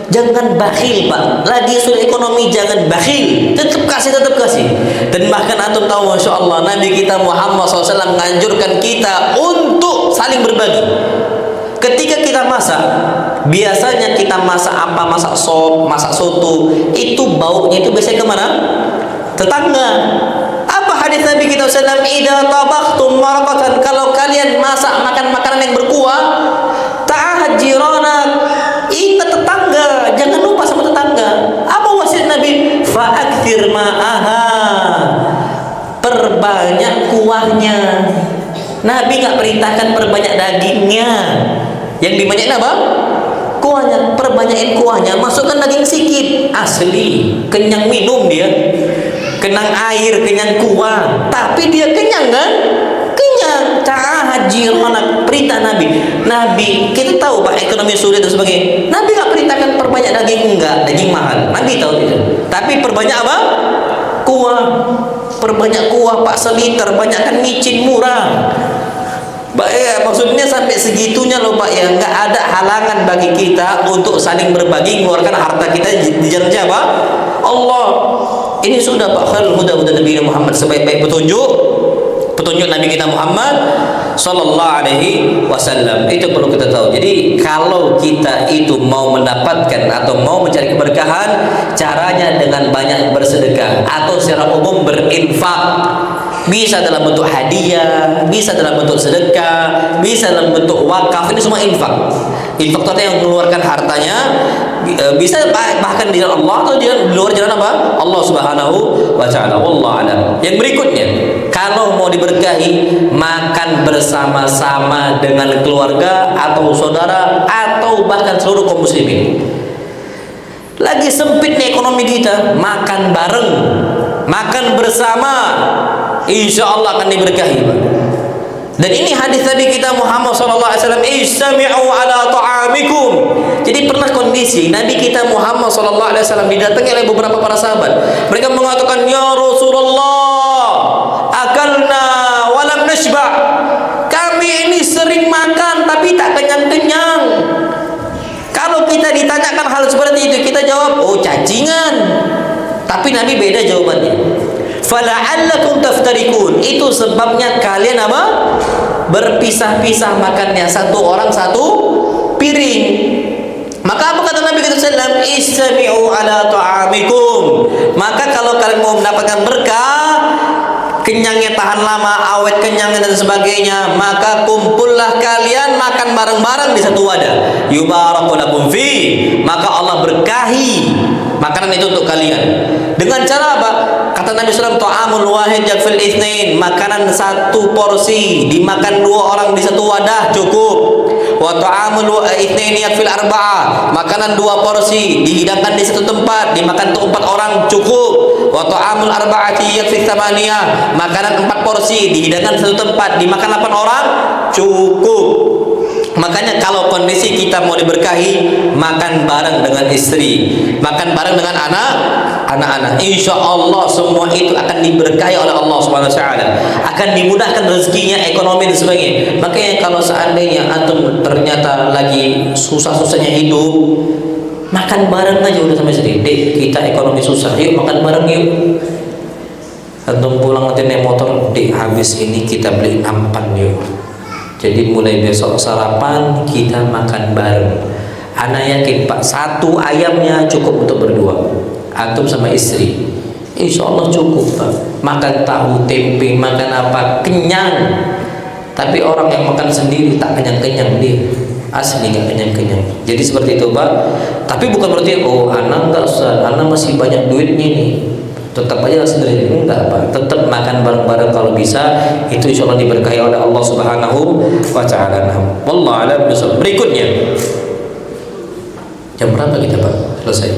jangan bakhil, Pak. Lagi sulit ekonomi, jangan bakhil. Tetap kasih. Dan bahkan antum tahu, Masya Allah, Nabi kita Muhammad SAW menganjurkan kita untuk saling berbagi. Ketika kita masak, biasanya kita masak apa? Masak sop, masak soto. Itu baunya itu biasanya kemana? Tetangga. Apa hadis Nabi kita SAW? Idza tabaqtum maraqatan, kalau kalian masak makan makanan yang berkuah, ta'ahad jiranak, ingat tetangga, jangan lupa sama tetangga. Apa wasiat Nabi? Fa'akthir ma'aha, perbanyak kuahnya. Nabi nggak perintahkan perbanyak dagingnya. Yang dibanyakin apa? Kuahnya. Perbanyakin kuahnya, masukkan daging sedikit. Asli kenyang minum dia, kenyang air, kenyang kuah, tapi dia kenyang kan? Kenyang. Ta'ahad jiranak, perintah Nabi. Kita tahu Pak, ekonomi sulit dan sebagainya. Nabi nggak perintahkan perbanyak daging, enggak, daging mahal. Nabi tahu itu. Tapi perbanyak apa? Kuah. Perbanyak kuah, Pak, seliter, banyakkan micin murah. Maksudnya sampai segitunya loh, Pak, ya. Nggak ada halangan bagi kita untuk saling berbagi, mengeluarkan harta kita di jalan siapa? Allah. Ini sudah, Pak, khairul huda Nabi Muhammad, sebaik-baik petunjuk Nabi kita Muhammad sallallahu alaihi wasallam. Itu perlu kita tahu. Jadi kalau kita itu mau mendapatkan atau mau mencari keberkahan, caranya dengan banyak bersedekah atau secara umum berinfak. Bisa dalam bentuk hadiah, bisa dalam bentuk sedekah, bisa dalam bentuk wakaf. Ini semua infak. Infak itu yang mengeluarkan hartanya, bisa bahkan di jalan Allah atau di luar jalan apa? Allah Subhanahu wa taala. Wallahu a'lam. Yang berikutnya, kalau mau diberkahi, makan bersama-sama dengan keluarga atau saudara atau bahkan seluruh kaum muslimin. Lagi sempit nih ekonomi kita, makan bareng, makan bersama, insya Allah akan diberkahi. Dan ini hadis Nabi kita Muhammad SAW, istami'u ala ta'amikum. Jadi pernah kondisi Nabi kita Muhammad SAW didatangi oleh beberapa para sahabat. Mereka mengatakan, ya Rasulullah, akalna walam nashba'. Kami ini sering makan tapi tak kenyang-kenyang. Kalau kita ditanyakan hal seperti itu, kita jawab, oh cacingan. Tapi Nabi beda jawabannya. Fala'allakum taftarikun. Itu sebabnya kalian apa? Berpisah-pisah makannya, satu orang satu piring. Maka apa kata Nabi kita sallam? Istami'u ala ta'amikum. Maka kalau kalian mau mendapatkan berkah, kenyangnya tahan lama, awet kenyangnya dan sebagainya, maka kumpullah kalian makan bareng-bareng di satu wadah. Yubaraku lakum fi, maka Allah berkahi makanan itu untuk kalian. Dengan cara apa? Kata Nabi SAW, ta'amul wahid yakfil itsnain, makanan satu porsi dimakan dua orang di satu wadah cukup. Wa ta'amul itsnain yakfil arba'ah, makanan dua porsi dihidangkan di satu tempat dimakan untuk 4 orang cukup. Wa ta'amul arba'ati yakfil thamaniyah, makanan 4 porsi dihidangkan di satu tempat dimakan 8 orang cukup. Makanya kalau kondisi kita mau diberkahi, makan bareng dengan istri, makan bareng dengan anak-anak. Insya Allah semua itu akan diberkahi oleh Allah Subhanahu Wa Taala, akan dimudahkan rezekinya, ekonomi dan sebagainya. Makanya kalau seandainya antum ternyata lagi susah-susahnya hidup, makan bareng aja udah sama istri. Dek, kita ekonomi susah, yuk makan bareng yuk. Antum pulang nanti naik motor, dek habis ini kita beli nampan yuk. Jadi mulai besok sarapan kita makan bareng. Ana yakin Pak, satu ayamnya cukup untuk berdua, antum sama istri. Insya Allah cukup Pak. Makan tahu tempe, makan apa, kenyang. Tapi orang yang makan sendiri tak kenyang-kenyang dia, asli nggak kenyang-kenyang. Jadi seperti itu Pak. Tapi bukan berarti oh anak enggak Ustaz, anak masih banyak duitnya nih, tetap aja sendiri. Enggak Pak, tetap makan bareng-bareng kalau bisa. Itu insya Allah diberkahi oleh Allah Subhanahu wa Ta'ala. Wallahu a'lam bishawab. Berikutnya, jam berapa kita Pak selesai?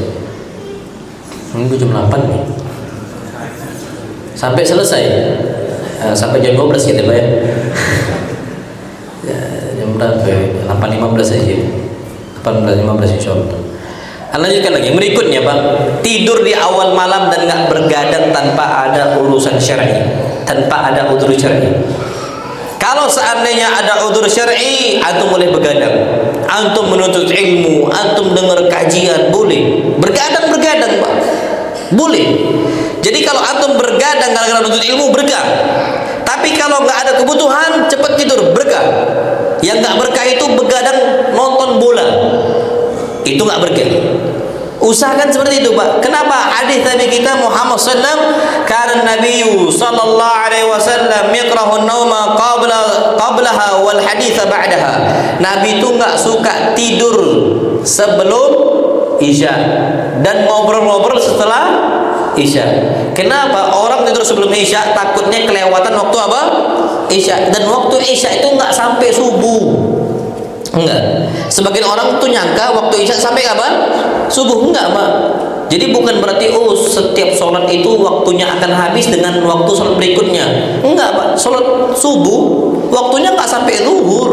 Minggu jam 8 nih. Sampai selesai. Sampai jam 12 gitu Pak ya. Jam berapa ya? 8.15 aja. 8.15 insya Allah. Lanjutkan lagi. Berikutnya Pak, tidur di awal malam dan nggak bergadang tanpa ada urusan syar'i, tanpa ada udzur syar'i. Kalau seandainya ada udzur syar'i, antum boleh begadang. Antum menuntut ilmu, antum dengar kajian, boleh. Begadang Pak, boleh. Jadi kalau antum bergadang gara-gara menuntut ilmu, berkah. Tapi kalau nggak ada kebutuhan, cepat tidur, berkah. Yang nggak berkah itu begadang nonton bola, itu nggak berkah. Usahakan seperti itu Pak. Kenapa? Hadis Nabi kita Muhammad SAW, karena Nabi sallallahu alaihi wasallam yakrahu an-nauma qablaha wal haditha ba'daha. Nabi itu nggak suka tidur sebelum Isya dan ngobrol-ngobrol setelah Isya. Kenapa? Orang tidur sebelum Isya takutnya kelewatan waktu apa? Isya. Dan waktu Isya itu nggak sampai subuh. Enggak. Sebagian orang tuh nyangka waktu Isya sampai kapan? Subuh. Enggak Pak. Jadi bukan berarti oh setiap sholat itu waktunya akan habis dengan waktu sholat berikutnya. Enggak Pak. Sholat subuh waktunya nggak sampai zuhur,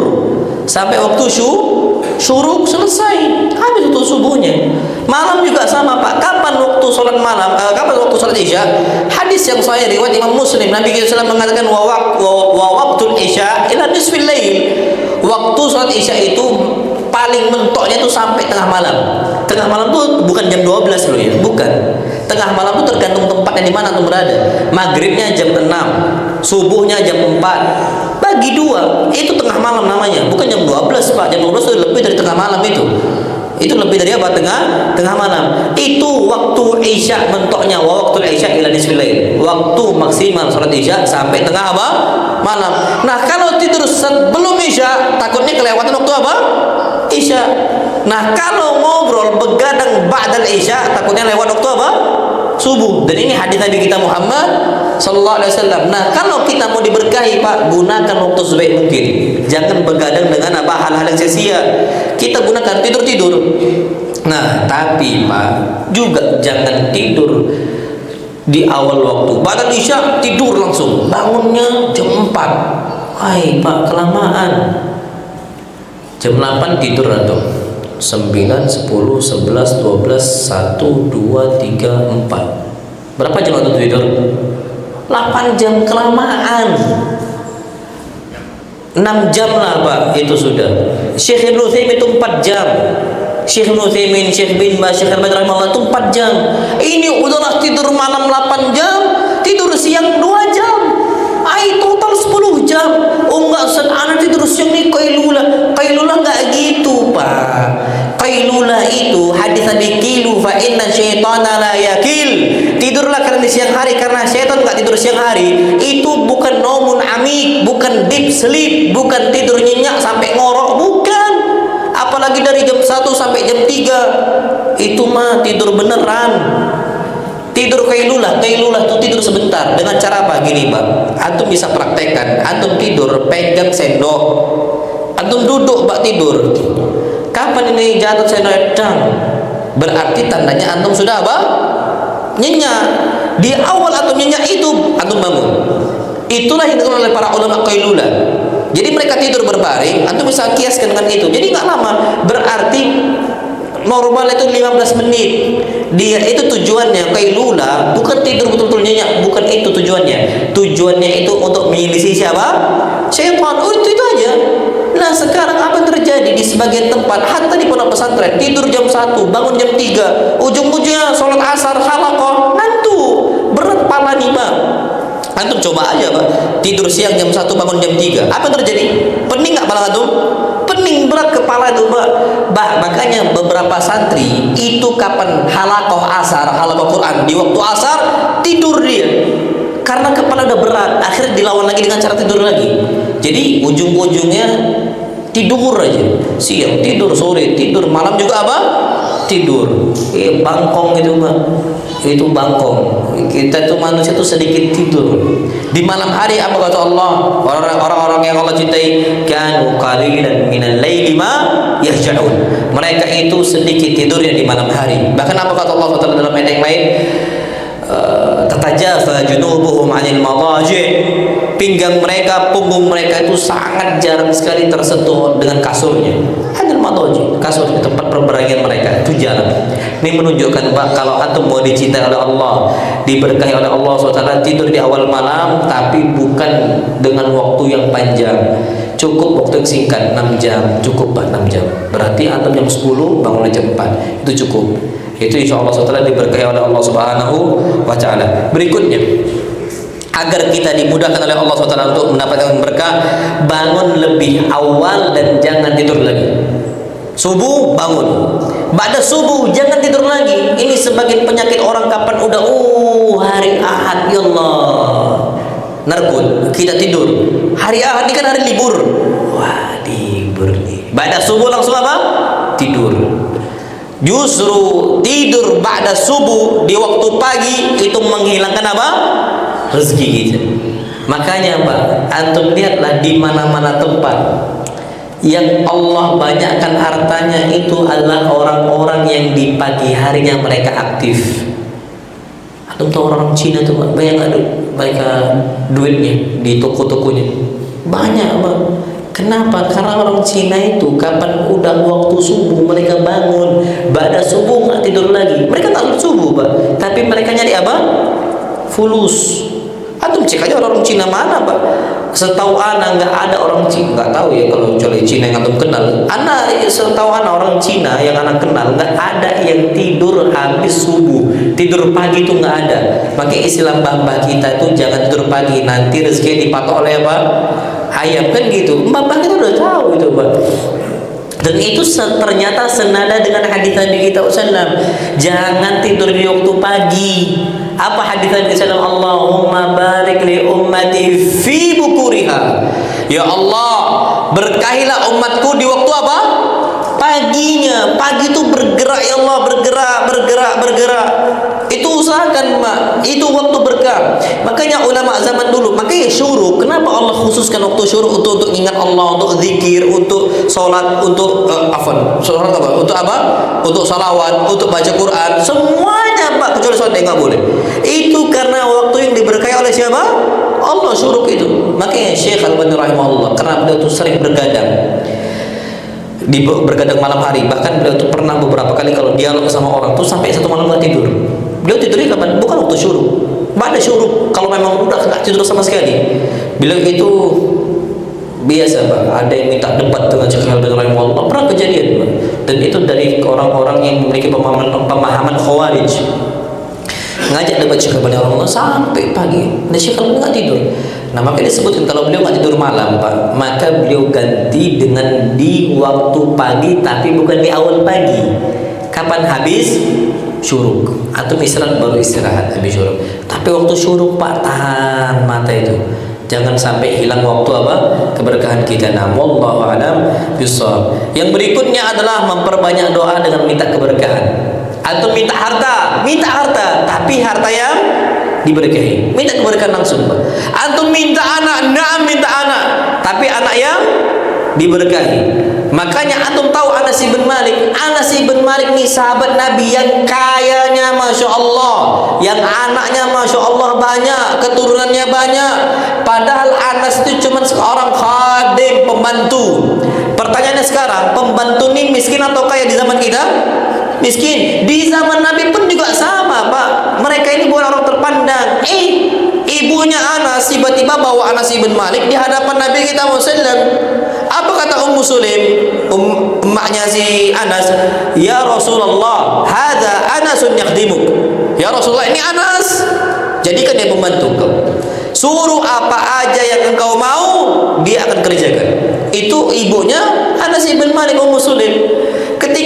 sampai waktu syuruk selesai, habis itu subuhnya. Malam juga sama Pak. Kapan waktu sholat malam? Kapan waktu sholat Isya? Hadis yang sahih riwayat Imam Muslim, Nabi SAW mengatakan wa waqtul Isya ila nisfil lail. Waktu sholat Isya itu paling mentoknya itu sampai tengah malam. Tengah malam itu bukan jam 12 loh ya, bukan. Tengah malam itu tergantung tempatnya di mana tuh berada. Maghribnya jam 6, subuhnya jam 4. Bagi dua, itu tengah malam namanya, bukan jam 12 Pak. Jam 12 itu lebih dari tengah malam itu. Itu lebih dari apa? Tengah malam. Itu waktu Isya mentoknya, wa waktu Isya ila nisfil lail. Waktu maksimal salat Isya sampai tengah apa? Malam. Nah, kalau tidur sebelum Isya takutnya kelewatan waktu apa? Isya. Nah, kalau ngobrol begadang ba'dal Isya takutnya lewat waktu apa? Subuh. Dan ini hadis Nabi kita Muhammad sallallahu alaihi wasallam. Nah, kalau kita mau diberkahi Pak, gunakan waktu sebaik mungkin. Jangan begadang dengan apa hal-hal yang sia-sia. Kita gunakan tidur. Nah, tapi Pak, juga jangan tidur di awal waktu. Pada Isya tidur langsung, bangunnya jam 4. Hai Pak, kelamaan. Jam 8 tidur atau 9, 10, 11, 12, 1, 2, 3, 4. Berapa jam waktu tidur? 8 jam, kelamaan. 6 jam lah Pak, itu sudah. Syekh Ibnu Utsaimin itu 4 jam. Syekh Ibnu Utsaimin, Syekh bin Baz, Syekh Al-Albani rahimahullah itu 4 jam. Ini udahlah tidur malam 8 jam, tidur siang 2 jam. Total 10 jam. Oh enggak Ustaz, anak tidur siang nih qailulah. Qailulah enggak gitu Pak. Qailulah itu hadis Nabi kilu fa inna syaitana la yakil. Tidurlah karena di siang hari, karena syaitan enggak tidur siang hari. Itu bukan naumun amik, bukan deep sleep, bukan tidur nyenyak sampai ngorok, bukan. Apalagi dari jam 1 sampai jam 3. Itu mah tidur beneran. Tidur kailulah itu tidur sebentar. Dengan cara apa? Gini Pak, antum bisa praktekkan. Antum tidur pegang sendok, antum duduk Pak tidur. Kapan ini jatuh sendok dang? Berarti tandanya antum sudah apa? Nyenyak. Di awal antum nyenyak itu antum bangun. Itulah yang dilakukan oleh para ulama qailulah. Jadi mereka tidur berbaring, antum bisa kiaskan dengan itu. Jadi nggak lama. Berarti normal itu 15 menit. Dia itu tujuannya qailulah, bukan tidur betul-betul nyenyak, bukan itu tujuannya. Tujuannya itu untuk menyelisih siapa? Syaitan. Oh, itu aja. Nah, sekarang apa yang terjadi di sebagian tempat, hatta di pondok pesantren, tidur jam 1, bangun jam 3, ujung-ujungnya sholat asar halaqah, ngantuk, berat pala nih Pak. Antum coba aja Pak, tidur siang jam 1, bangun jam 3. Apa yang terjadi? Pening nggak pala antum? Pening, berat kepala itu Pak. Makanya beberapa santri itu kapan halaqah Quran di waktu asar tidur dia. Karena kepala udah berat, akhirnya dilawan lagi dengan cara tidur lagi. Jadi ujung-ujungnya tidur aja. Siang tidur, sore tidur, malam juga apa? Tidur. Bangkong itu Mbak. Itu bangkong. Kita itu manusia itu sedikit tidur. Di malam hari apa kata Allah? Orang-orang yang Allah cintai, kanu qalilan minal laili ma yahja'un. Mereka itu sedikit tidurnya di malam hari. Bahkan apa kata Allah SWT dalam ayat yang lain? Tatajafa junubuhum 'anil madaji'. Pinggang mereka, punggung mereka itu sangat jarang sekali tersentuh dengan kasurnya. 'Anil madaji', kasur tempat perbaringan mereka itu jarang. Ini menunjukkan Pak, kalau antum mau dicintai oleh Allah, diberkahi oleh Allah SWT, tidur di awal malam, tapi bukan dengan waktu yang panjang. Cukup waktu yang singkat, 6 jam, cukup Pak, 6 jam. Berarti antum jam 10 bangun jam 4, itu cukup. Itu insya Allah SWT diberkahi oleh Allah Subhanahu wa Ta'ala. Berikutnya, agar kita dimudahkan oleh Allah SWT untuk mendapatkan berkah, bangun lebih awal dan jangan tidur lagi. Subuh bangun, ba'da subuh jangan tidur lagi. Ini sebagian penyakit orang kapan udah hari Ahad, ya Allah, narkut kita tidur. Hari Ahad ini kan hari libur. Wah, libur nih. Ba'da subuh langsung apa? Tidur. Justru tidur ba'da subuh di waktu pagi itu menghilangkan apa? Rezeki kita. Makanya Pak, antum lihatlah di mana-mana tempat yang Allah banyakkan hartanya itu adalah orang-orang yang di pagi harinya mereka aktif. Antum tahu orang Cina tuh Pak, banyak mereka duitnya di toko-tokonya. Banyak Pak. Kenapa? Karena orang Cina itu kapan udah waktu subuh mereka bangun, pada subuh nggak tidur lagi. Mereka nggak subuh Pak, tapi mereka nyari apa? Fulus. Antum cek aja orang Cina mana Pak? Setahu ana nggak ada orang Cina, nggak tahu ya kalau kecuali Cina yang antum kenal. Ana setahu ana orang Cina yang ana kenal nggak ada yang tidur habis subuh, tidur pagi itu nggak ada. Makanya istilah mbah-mbah kita itu jangan tidur pagi, nanti rezeki dipatok oleh apa? Ayam kan gitu. Mbah-mbah kita udah tahu itu Pak. Dan itu ternyata senada dengan hadis Nabi kita SAW. Jangan tidur di waktu pagi. Apa hadis Nabi SAW? Allahumma barik li ummati fi bukuriha. Ya Allah, berkahilah umatku di waktu apa? Paginya. Pagi itu bergerak ya Allah, bergerak. Itu usahakan Mak. Itu waktu berkah. Makanya ulama zaman dulu, makanya syuruk. Kenapa Allah khususkan waktu syuruk untuk ingat Allah, untuk zikir, untuk sholat, untuk sholat apa? Untuk apa? Untuk salawat, untuk baca Quran. Semuanya Pak, kecuali sholat nggak boleh. Itu karena waktu yang diberkahi oleh siapa? Allah, syuruk itu. Makanya Syekh Al-Albani rahimahullah, karena beliau itu sering bergadang malam hari. Bahkan beliau itu pernah beberapa kali kalau dialog sama orang tuh sampai satu malam nggak tidur. Beliau tidurnya kapan? Bukan waktu syuruk. Pada syuruk, kalau memang udah nggak tidur sama sekali. Beliau itu biasa Pak, ada yang minta debat dengan Syekh Al-Albani rahimahullah, pernah kejadian Pak. Dan itu dari orang-orang yang memiliki pemahaman Khawarij. Ngajak debat Syekh Al-Albani rahimahullah sampai pagi. Dan Syekh Al-Albani nggak tidur. Nah, maka disebutkan kalau beliau nggak tidur malam Pak, maka beliau ganti dengan di waktu pagi, tapi bukan di awal pagi. Kapan habis syuruk? Atau istirahat baru istirahat habis syuruk. Tapi waktu syuruk Pak, tahan mata itu. Jangan sampai hilang waktu apa? Keberkahan kita. Nah, wallahu a'lam bishawab. Yang berikutnya adalah memperbanyak doa dengan minta keberkahan. Atau minta harta, tapi harta yang diberkahi. Minta keberkahan langsung Pak. Antum minta anak, minta anak, tapi anak yang diberkahi. Makanya antum tahu Anas bin Malik nih sahabat Nabi yang kayanya Masya Allah, yang anaknya Masya Allah banyak, keturunannya banyak. Padahal Anas itu cuma seorang khadim, pembantu. Pertanyaannya sekarang, pembantu ini miskin atau kaya di zaman kita? Miskin. Di zaman Nabi pun juga sama Pak. Mereka ini bukan orang terpandang. Ibunya Anas tiba-tiba bawa Anas bin Malik di hadapan Nabi kita SAW. Apa kata Ummu Sulaim, emaknya si Anas? Ya Rasulullah, hadza Anasun yakhdimuk. Ya Rasulullah, ini Anas, jadikan dia pembantu engkau. Suruh apa aja yang engkau mau, dia akan kerjakan. Itu ibunya Anas bin Malik, Ummu Sulaim.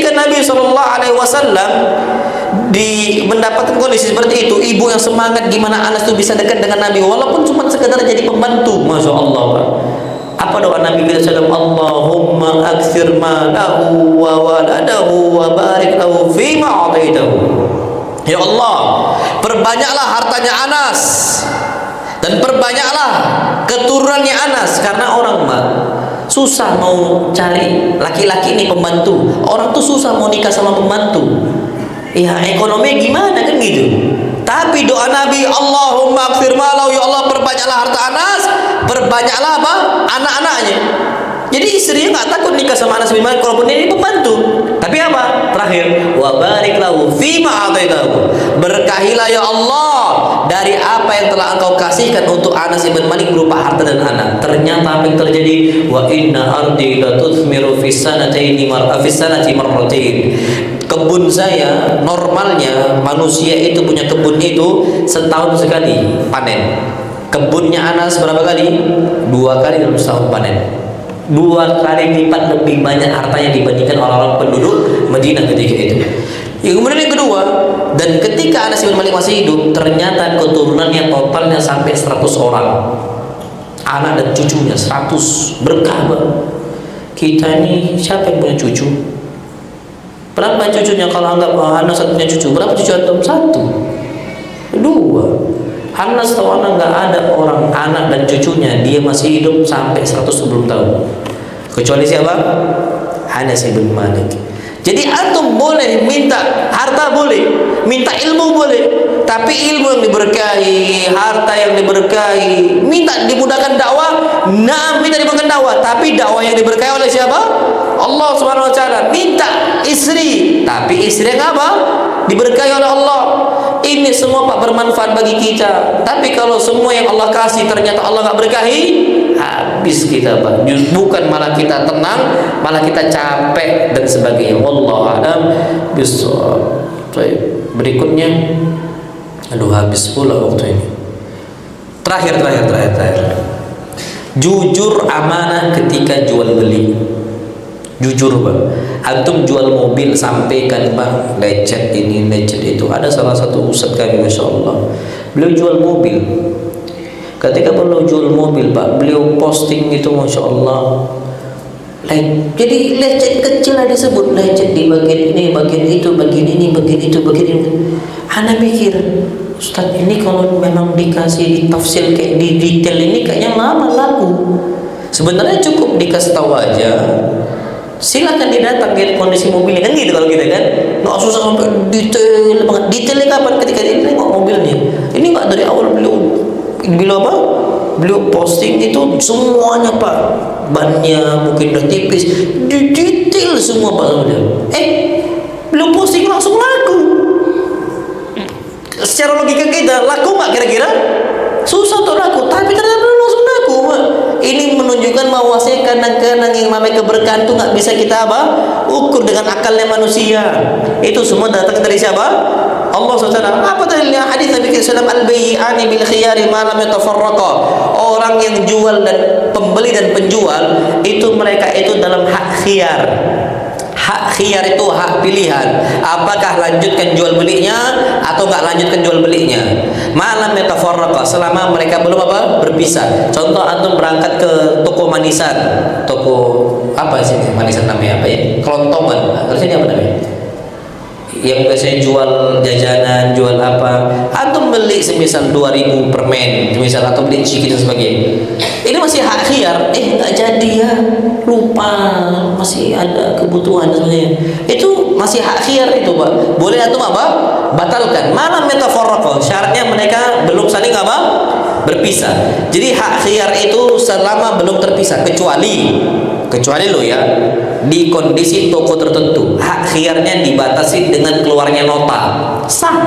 ketika Nabi SAW mendapatkan kondisi seperti itu, ibu yang semangat gimana Anas itu bisa dekat dengan Nabi walaupun cuma sekedar jadi pembantu. Masya Allah, Pak. Apa doa Nabi SAW? Allahumma akthir malahu wa waladahu wa barik lahu fima ataitahu. Ya Allah, perbanyaklah hartanya Anas dan perbanyaklah keturunannya Anas. Karena orang, Mbak, susah mau cari laki-laki ini pembantu. Orang tuh susah mau nikah sama pembantu. Ya ekonomi gimana kan gitu. Tapi doa Nabi, Allahumma akthir malahu, ya Allah perbanyaklah harta Anas, perbanyaklah apa? Anak-anaknya. Jadi istrinya nggak takut nikah sama Anas bin Malik walaupun ini pembantu. Tapi apa? Terakhir, wa barik lahu fima ataitahu. Berkahilah ya Allah dari apa yang telah Engkau kasihkan untuk Anas bin Malik berupa harta dan anak. Ternyata apa yang terjadi? Wa inna ardi la tuthmiru fi sanati marratain. Kebun saya, normalnya manusia itu punya kebun itu setahun sekali panen. Kebunnya Anas berapa kali? 2 kali dalam setahun panen. 2 kali lipat lebih banyak hartanya dibandingkan orang-orang penduduk Madinah ketika itu. Kemudian yang kedua, dan ketika Anas bin Malik masih hidup, ternyata keturunannya totalnya sampai 100 orang. Anak dan cucunya 100. Berkah, Bang. Kita ini siapa yang punya cucu? Berapa cucunya kalau anggap Anas satunya cucu? Berapa cucu antum? 1, 2. Anas tahu anak nggak ada orang anak dan cucunya dia masih hidup sampai 110 tahun. Kecuali siapa? Anas bin Malik. Jadi antum boleh minta harta, boleh minta ilmu, boleh, tapi ilmu yang diberkahi, harta yang diberkahi, minta dimudahkan dakwah, nah minta dimudahkan dakwah, tapi dakwah yang diberkahi oleh siapa? Allah Subhanahu wa taala. Minta istri, tapi istri yang apa? Diberkahi oleh Allah. Ini semua, Pak, bermanfaat bagi kita. Tapi kalau semua yang Allah kasih ternyata Allah nggak berkahi, habis kita, Pak. Bukan malah kita tenang, malah kita capek dan sebagainya. Wallahu a'lam bishawab. Berikutnya, aduh habis pula waktu ini. Terakhir. Jujur amanah ketika jual beli. Jujur, Pak. Antum jual mobil, sampaikan, Pak, lecet ini, lecet itu. Ada salah satu ustaz kami, Masya Allah, beliau jual mobil. Ketika beliau jual mobil, Pak, beliau posting itu, Masya Allah, jadi lecet kecil ada disebut, lecet di bagian ini, bagian itu, bagian ini, bagian itu, bagian ini. Ana mikir, Ustaz, ini kalau memang dikasih ditafsir kayak di detail ini kayaknya lama laku. Sebenarnya cukup dikasih tahu aja, silakan didatang lihat kondisi mobilnya, kan gitu kalau kita kan nggak susah sampai detail banget. Detailnya kapan? Ketika dia nengok mobilnya. Ini nggak dari awal beliau apa? Beliau posting itu semuanya, Pak. Bannya mungkin udah tipis, detail semua, Pak. Beliau posting langsung laku. Secara logika kita laku nggak kira-kira? Susah untuk laku, tapi ternyata langsung laku, Pak. Ini menunjukkan bahwasanya kadang-kadang yang namanya keberkahan itu nggak bisa kita ukur dengan akalnya manusia. Itu semua datang dari siapa? Allah SWT. Apa dalilnya? Hadis Nabi SAW, al-bayyi'ani bil khiyari ma lam yatafarraqa. Orang yang jual dan pembeli dan penjual itu mereka itu dalam hak khiyar. Hak khiyar itu hak pilihan. Apakah lanjutkan jual belinya atau nggak lanjutkan jual belinya. Malam metaforqa, selama mereka belum berpisah. Contoh, antum berangkat ke toko manisan, toko apa sih manisan namanya apa ya? Kelontongan. Harusnya ini apa namanya? Yang biasanya jual jajanan, jual apa? Antum beli semisal 2.000 permen, semisal, atau beli chicken dan sebagainya. Ini masih hak khiyar. Nggak jadi ya, lupa, masih ada kebutuhan dan sebagainya. Itu masih hak khiyar itu, Pak. Boleh antum batalkan. Malam metaforqa, syaratnya mereka belum saling berpisah. Jadi hak khiyar itu selama belum terpisah, kecuali lo ya, di kondisi toko tertentu hak khiyarnya dibatasi dengan keluarnya nota sah.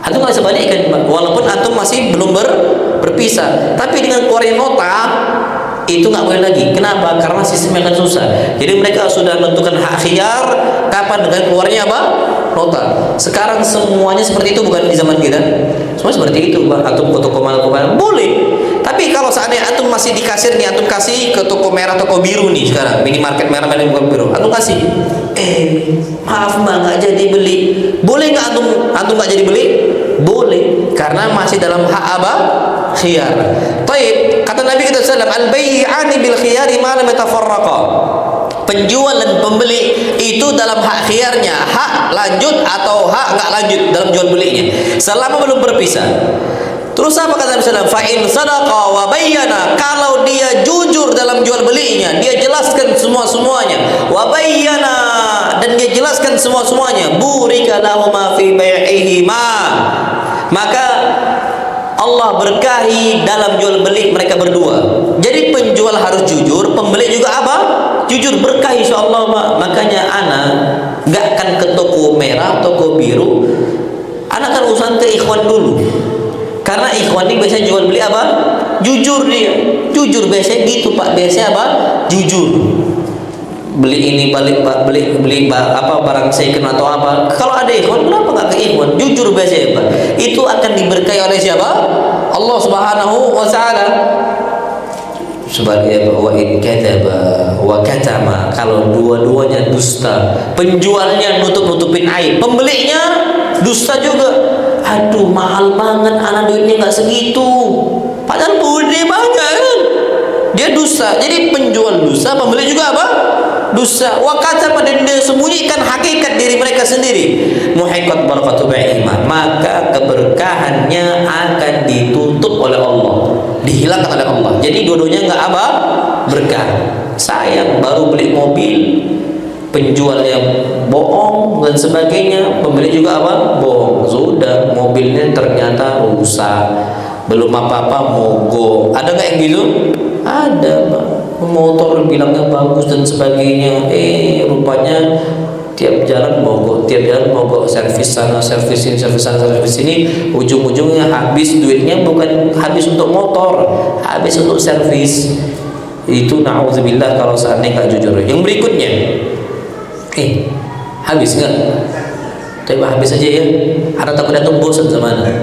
Antum nggak bisa balikkan, walaupun antum masih belum berpisah, tapi dengan keluarnya nota itu nggak boleh lagi. Kenapa? Karena sistemnya akan susah. Jadi mereka sudah menentukan hak khiyar kapan dengan keluarnya nota. Sekarang semuanya seperti itu, bukan di zaman kita. Semua seperti itu, Pak. Atau toko mal boleh. Tapi Tapi kalau seandainya antum masih di kasir nih, antum kasih ke toko merah, toko biru nih sekarang, minimarket merah, minimarket biru, antum kasih, maaf mbak nggak jadi beli, boleh nggak antum nggak jadi beli? Boleh, karena masih dalam hak apa? Khiyar. Taib, kata Nabi kita sallam, al-bai'ani bil khiyari ma lam yatafarraqa. Penjual dan pembeli itu dalam hak khiyarnya, hak lanjut atau hak nggak lanjut dalam jual belinya, selama belum berpisah. Terus apa kata Nabi sallam? Fa in sadaqa wa bayyana, kalau dia jujur dalam jual belinya, dia jelaskan semuanya, wa bayyana, dan dia jelaskan semuanya, burika lahuma fi bai'ihima, maka Allah berkahi dalam jual beli mereka berdua. Jadi penjual harus jujur, pembeli juga apa? Jujur, berkah insyaallah. Makanya anak gak akan ke toko merah, toko biru, anak kan urusan ke ikhwan dulu. Karena ikhwan ini biasanya jual beli apa? Jujur dia. Jujur biasanya gitu Pak. Biasanya apa? Jujur. Beli ini balik Pak, beli apa barang second atau apa. Kalau ada ikhwan, kenapa nggak ke ikhwan? Jujur biasanya Pak. Itu akan diberkahi oleh siapa? Allah Subhanahu wa taala. Sebagai wa in kadzaba wa katama, kalau dua-duanya dusta, penjualnya nutupin aib, pembelinya dusta juga. Aduh mahal banget, anak duitnya nggak segitu, padahal budaya banyak kan. Dia dusta. Jadi penjual dusta, pembeli juga apa? Dusta. Wa katama, dan dia sembunyikan hakikat diri mereka sendiri. Muhiqqat barakatu bai'ihima, maka keberkahannya akan ditutup oleh Allah, dihilangkan oleh Allah. Jadi dua-duanya nggak apa? Berkah. Sayang, baru beli mobil, penjual yang bohong dan sebagainya, pembeli juga apa? Bohong. Sudah, mobilnya ternyata rusak, belum apa-apa mogok. Ada nggak yang gitu? Ada Pak. Motor bilangnya bagus dan sebagainya, rupanya tiap jalan mogok, servis sana, servis sini, servis sana, servis sini, ujung-ujungnya habis duitnya bukan habis untuk motor, habis untuk servis. Itu na'udzubillah kalau seandainya nggak jujur. Yang berikutnya, habis nggak? Coba habis aja ya. Ada takut datang bosan sama anak.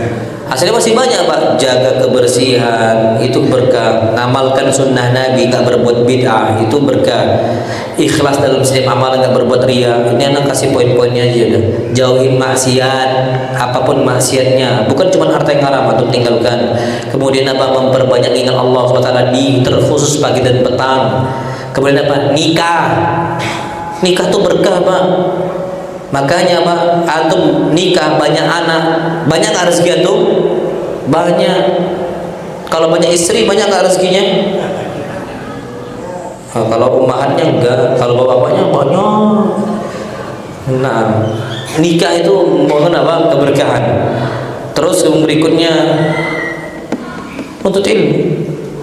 Hasilnya masih banyak Pak. Jaga kebersihan, itu berkah. Ngamalkan sunnah Nabi, nggak berbuat bid'ah, itu berkah. Ikhlas dalam setiap amalan, nggak berbuat riya. Ini anak kasih poin-poinnya aja udah. Jauhin maksiat, apapun maksiatnya. Bukan cuma harta yang haram atau tinggalkan. Kemudian apa? Memperbanyak ingat Allah SWT di terkhusus pagi dan petang. Kemudian apa? Nikah. Nikah tuh berkah Pak. Makanya Pak, antum nikah banyak anak, banyak gak rezeki antum? Banyak. Kalau banyak istri, banyak gak rezekinya? Kalau ummahatnya enggak, kalau bapaknya banyak. Nah, nikah itu mohon apa? Keberkahan. Terus yang berikutnya, untuk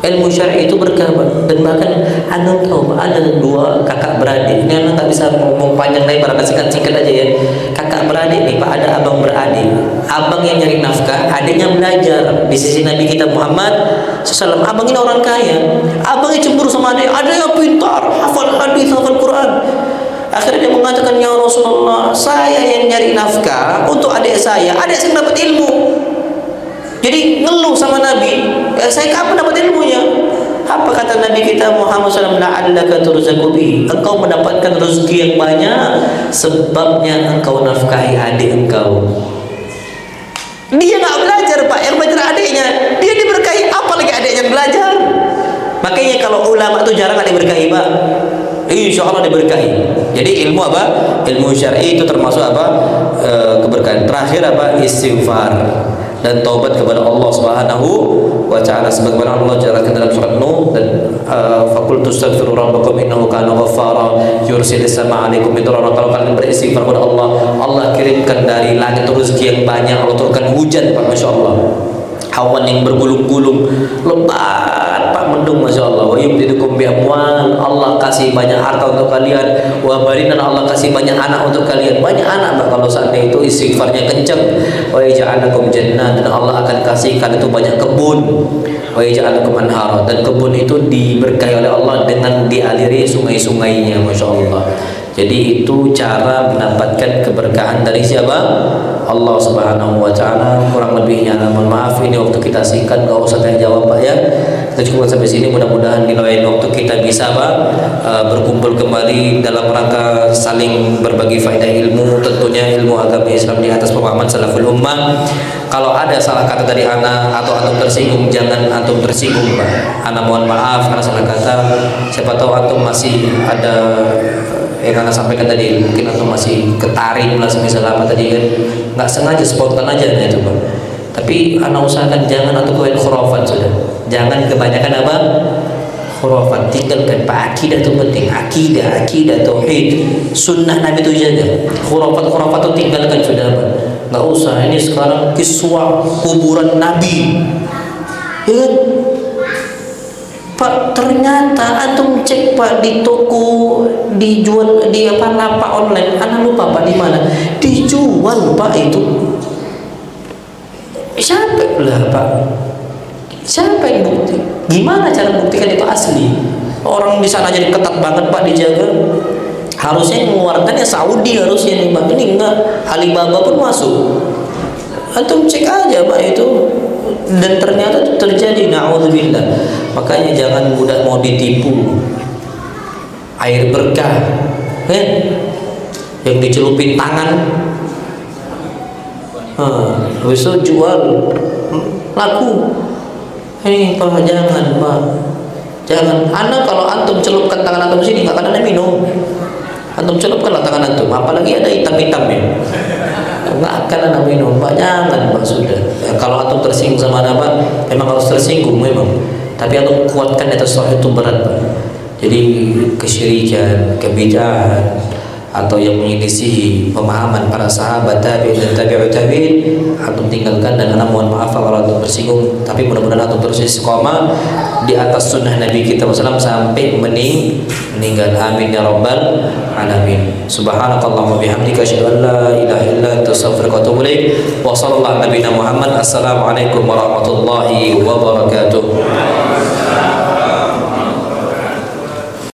ilmu syar'i itu berkah Pak. Dan bahkan anda tahu Pak, ada dua kakak beradik. Ini anda nggak bisa ngomong panjang lebar, singkat aja ya. Kakak beradik nih Pak, ada abang beradik. Abang yang nyari nafkah, adiknya belajar di sisi Nabi kita Muhammad SAW. Abang ini orang kaya, abangnya cemburu sama adik. Ada yang pintar, hafal hadis, hafal Quran. Akhirnya dia mengatakan, ya Rasulullah, saya yang nyari nafkah untuk adik saya dapat ilmu. Jadi ngeluh sama Nabi, saya kapan dapat ilmunya? Apa kata Nabi kita Muhammad SAW? La'allaka turzaqu bihi, engkau mendapatkan rezeki yang banyak sebabnya engkau nafkahi adik engkau. Dia nggak belajar Pak, yang belajar adiknya. Dia diberkahi, apalagi adiknya yang belajar. Makanya kalau ulama itu jarang ada diberkahi Pak. Insya Allah diberkahi. Jadi ilmu apa? Ilmu syar'i itu termasuk apa? Keberkahan. Terakhir apa? Istighfar dan taubat kepada Allah Subhanahu wa taala, sebagaimana Allah jelaskan dalam surat Nuh, dan faqultu astaghfiru rabbakum innahu kana ghaffara yursilis sama 'alaikum midrara. Kalau kalian beristighfar kepada Allah, Allah kirimkan dari langit rezeki yang banyak, Allah turunkan hujan Pak, Masya Allah, awan yang bergulung-gulung, lebat Pak, mendung Masya Allah. Wa yumdidukum bi amwal, Allah kasih banyak harta untuk kalian. Wa barinan, Allah kasih banyak anak untuk kalian. Banyak anak Pak kalau saatnya itu istighfarnya kencang. Wa yaj'alakum jannat, dan Allah akan kasihkan itu banyak kebun. Wa yaj'alakum anhara, dan kebun itu diberkahi oleh Allah dengan dialiri sungai-sungainya Masya Allah. Jadi itu cara mendapatkan keberkahan dari siapa? Allah Subhanahu wa taala. Kurang lebihnya mohon maaf, ini waktu kita singkat, enggak usah tanya jawab Pak ya. Kita cukupkan sampai sini. Mudah-mudahan di lain waktu kita bisa berkumpul kembali dalam rangka saling berbagi faedah ilmu, tentunya ilmu agama Islam di atas pemahaman salaful ummah. Kalau ada salah kata dari ana atau antum tersinggung, jangan antum tersinggung, Pak. Ana mohon maaf karena salah kata. Siapa tahu antum masih ada yang ana sampaikan tadi, mungkin antum masih ketarik lah semisal apa tadi kan, nggak sengaja, spontan aja nah itu, Pak. Tapi ana usahakan jangan antum kebanyakan khurafat sudah. Jangan kebanyakan apa? Khurafat. Tinggalkan, Pak. Akidah itu penting. Akidah tauhid, sunnah Nabi itu jaga. Khurafat itu tinggalkan sudah, Pak. Nggak usah. Ini sekarang kiswah kuburan Nabi, ya kan? Pak, ternyata antum cek, Pak, di toko dijual di lapak online. Anak lupa, Pak, di mana dijual, Pak, itu. Siapa lah, Pak? Siapa yang bukti? Gimana cara buktikan itu asli? Orang di sana jadi ketat banget, Pak, dijaga. Harusnya yang mengeluarkan ya Saudi harusnya nih, Pak. Ini enggak, Alibaba pun masuk. Antum cek aja, Pak, itu. Dan ternyata itu terjadi, na'udzubillah. Makanya jangan mudah mau ditipu. Air berkah, kan? Yang dicelupin tangan. Habis itu jual, laku. Pak, jangan, Pak. Jangan. Anda kalau antum celupkan tangan antum sini, nggak akan ada minum. Antum celupkanlah tangan antum, apalagi ada hitam-hitamnya, nggak akan ada minum, Pak. Jangan, Pak, sudah. Ya, kalau antum tersinggung sama Anda, Pak, memang harus tersinggung memang. Tapi antum kuatkan atas soal itu berat, Pak. Jadi kesyirikan, kebid'ahan, atau yang menyelisihi pemahaman para sahabat tabi'in dan tabi'ut tabi'in, antum tinggalkan. Dan ana mohon maaf kalau antum tersinggung, tapi mudah-mudahan antum terus istiqomah di atas sunnah Nabi kita SAW sampai meninggal. Amin ya rabbal alamin. Subhanakallahumma bihamdika asyhadu an la ilaha illa anta astaghfiruka wa atubu ilaik. Wa sallallahu ala nabiyyina Muhammad. Assalamualaikum warahmatullahi wabarakatuh.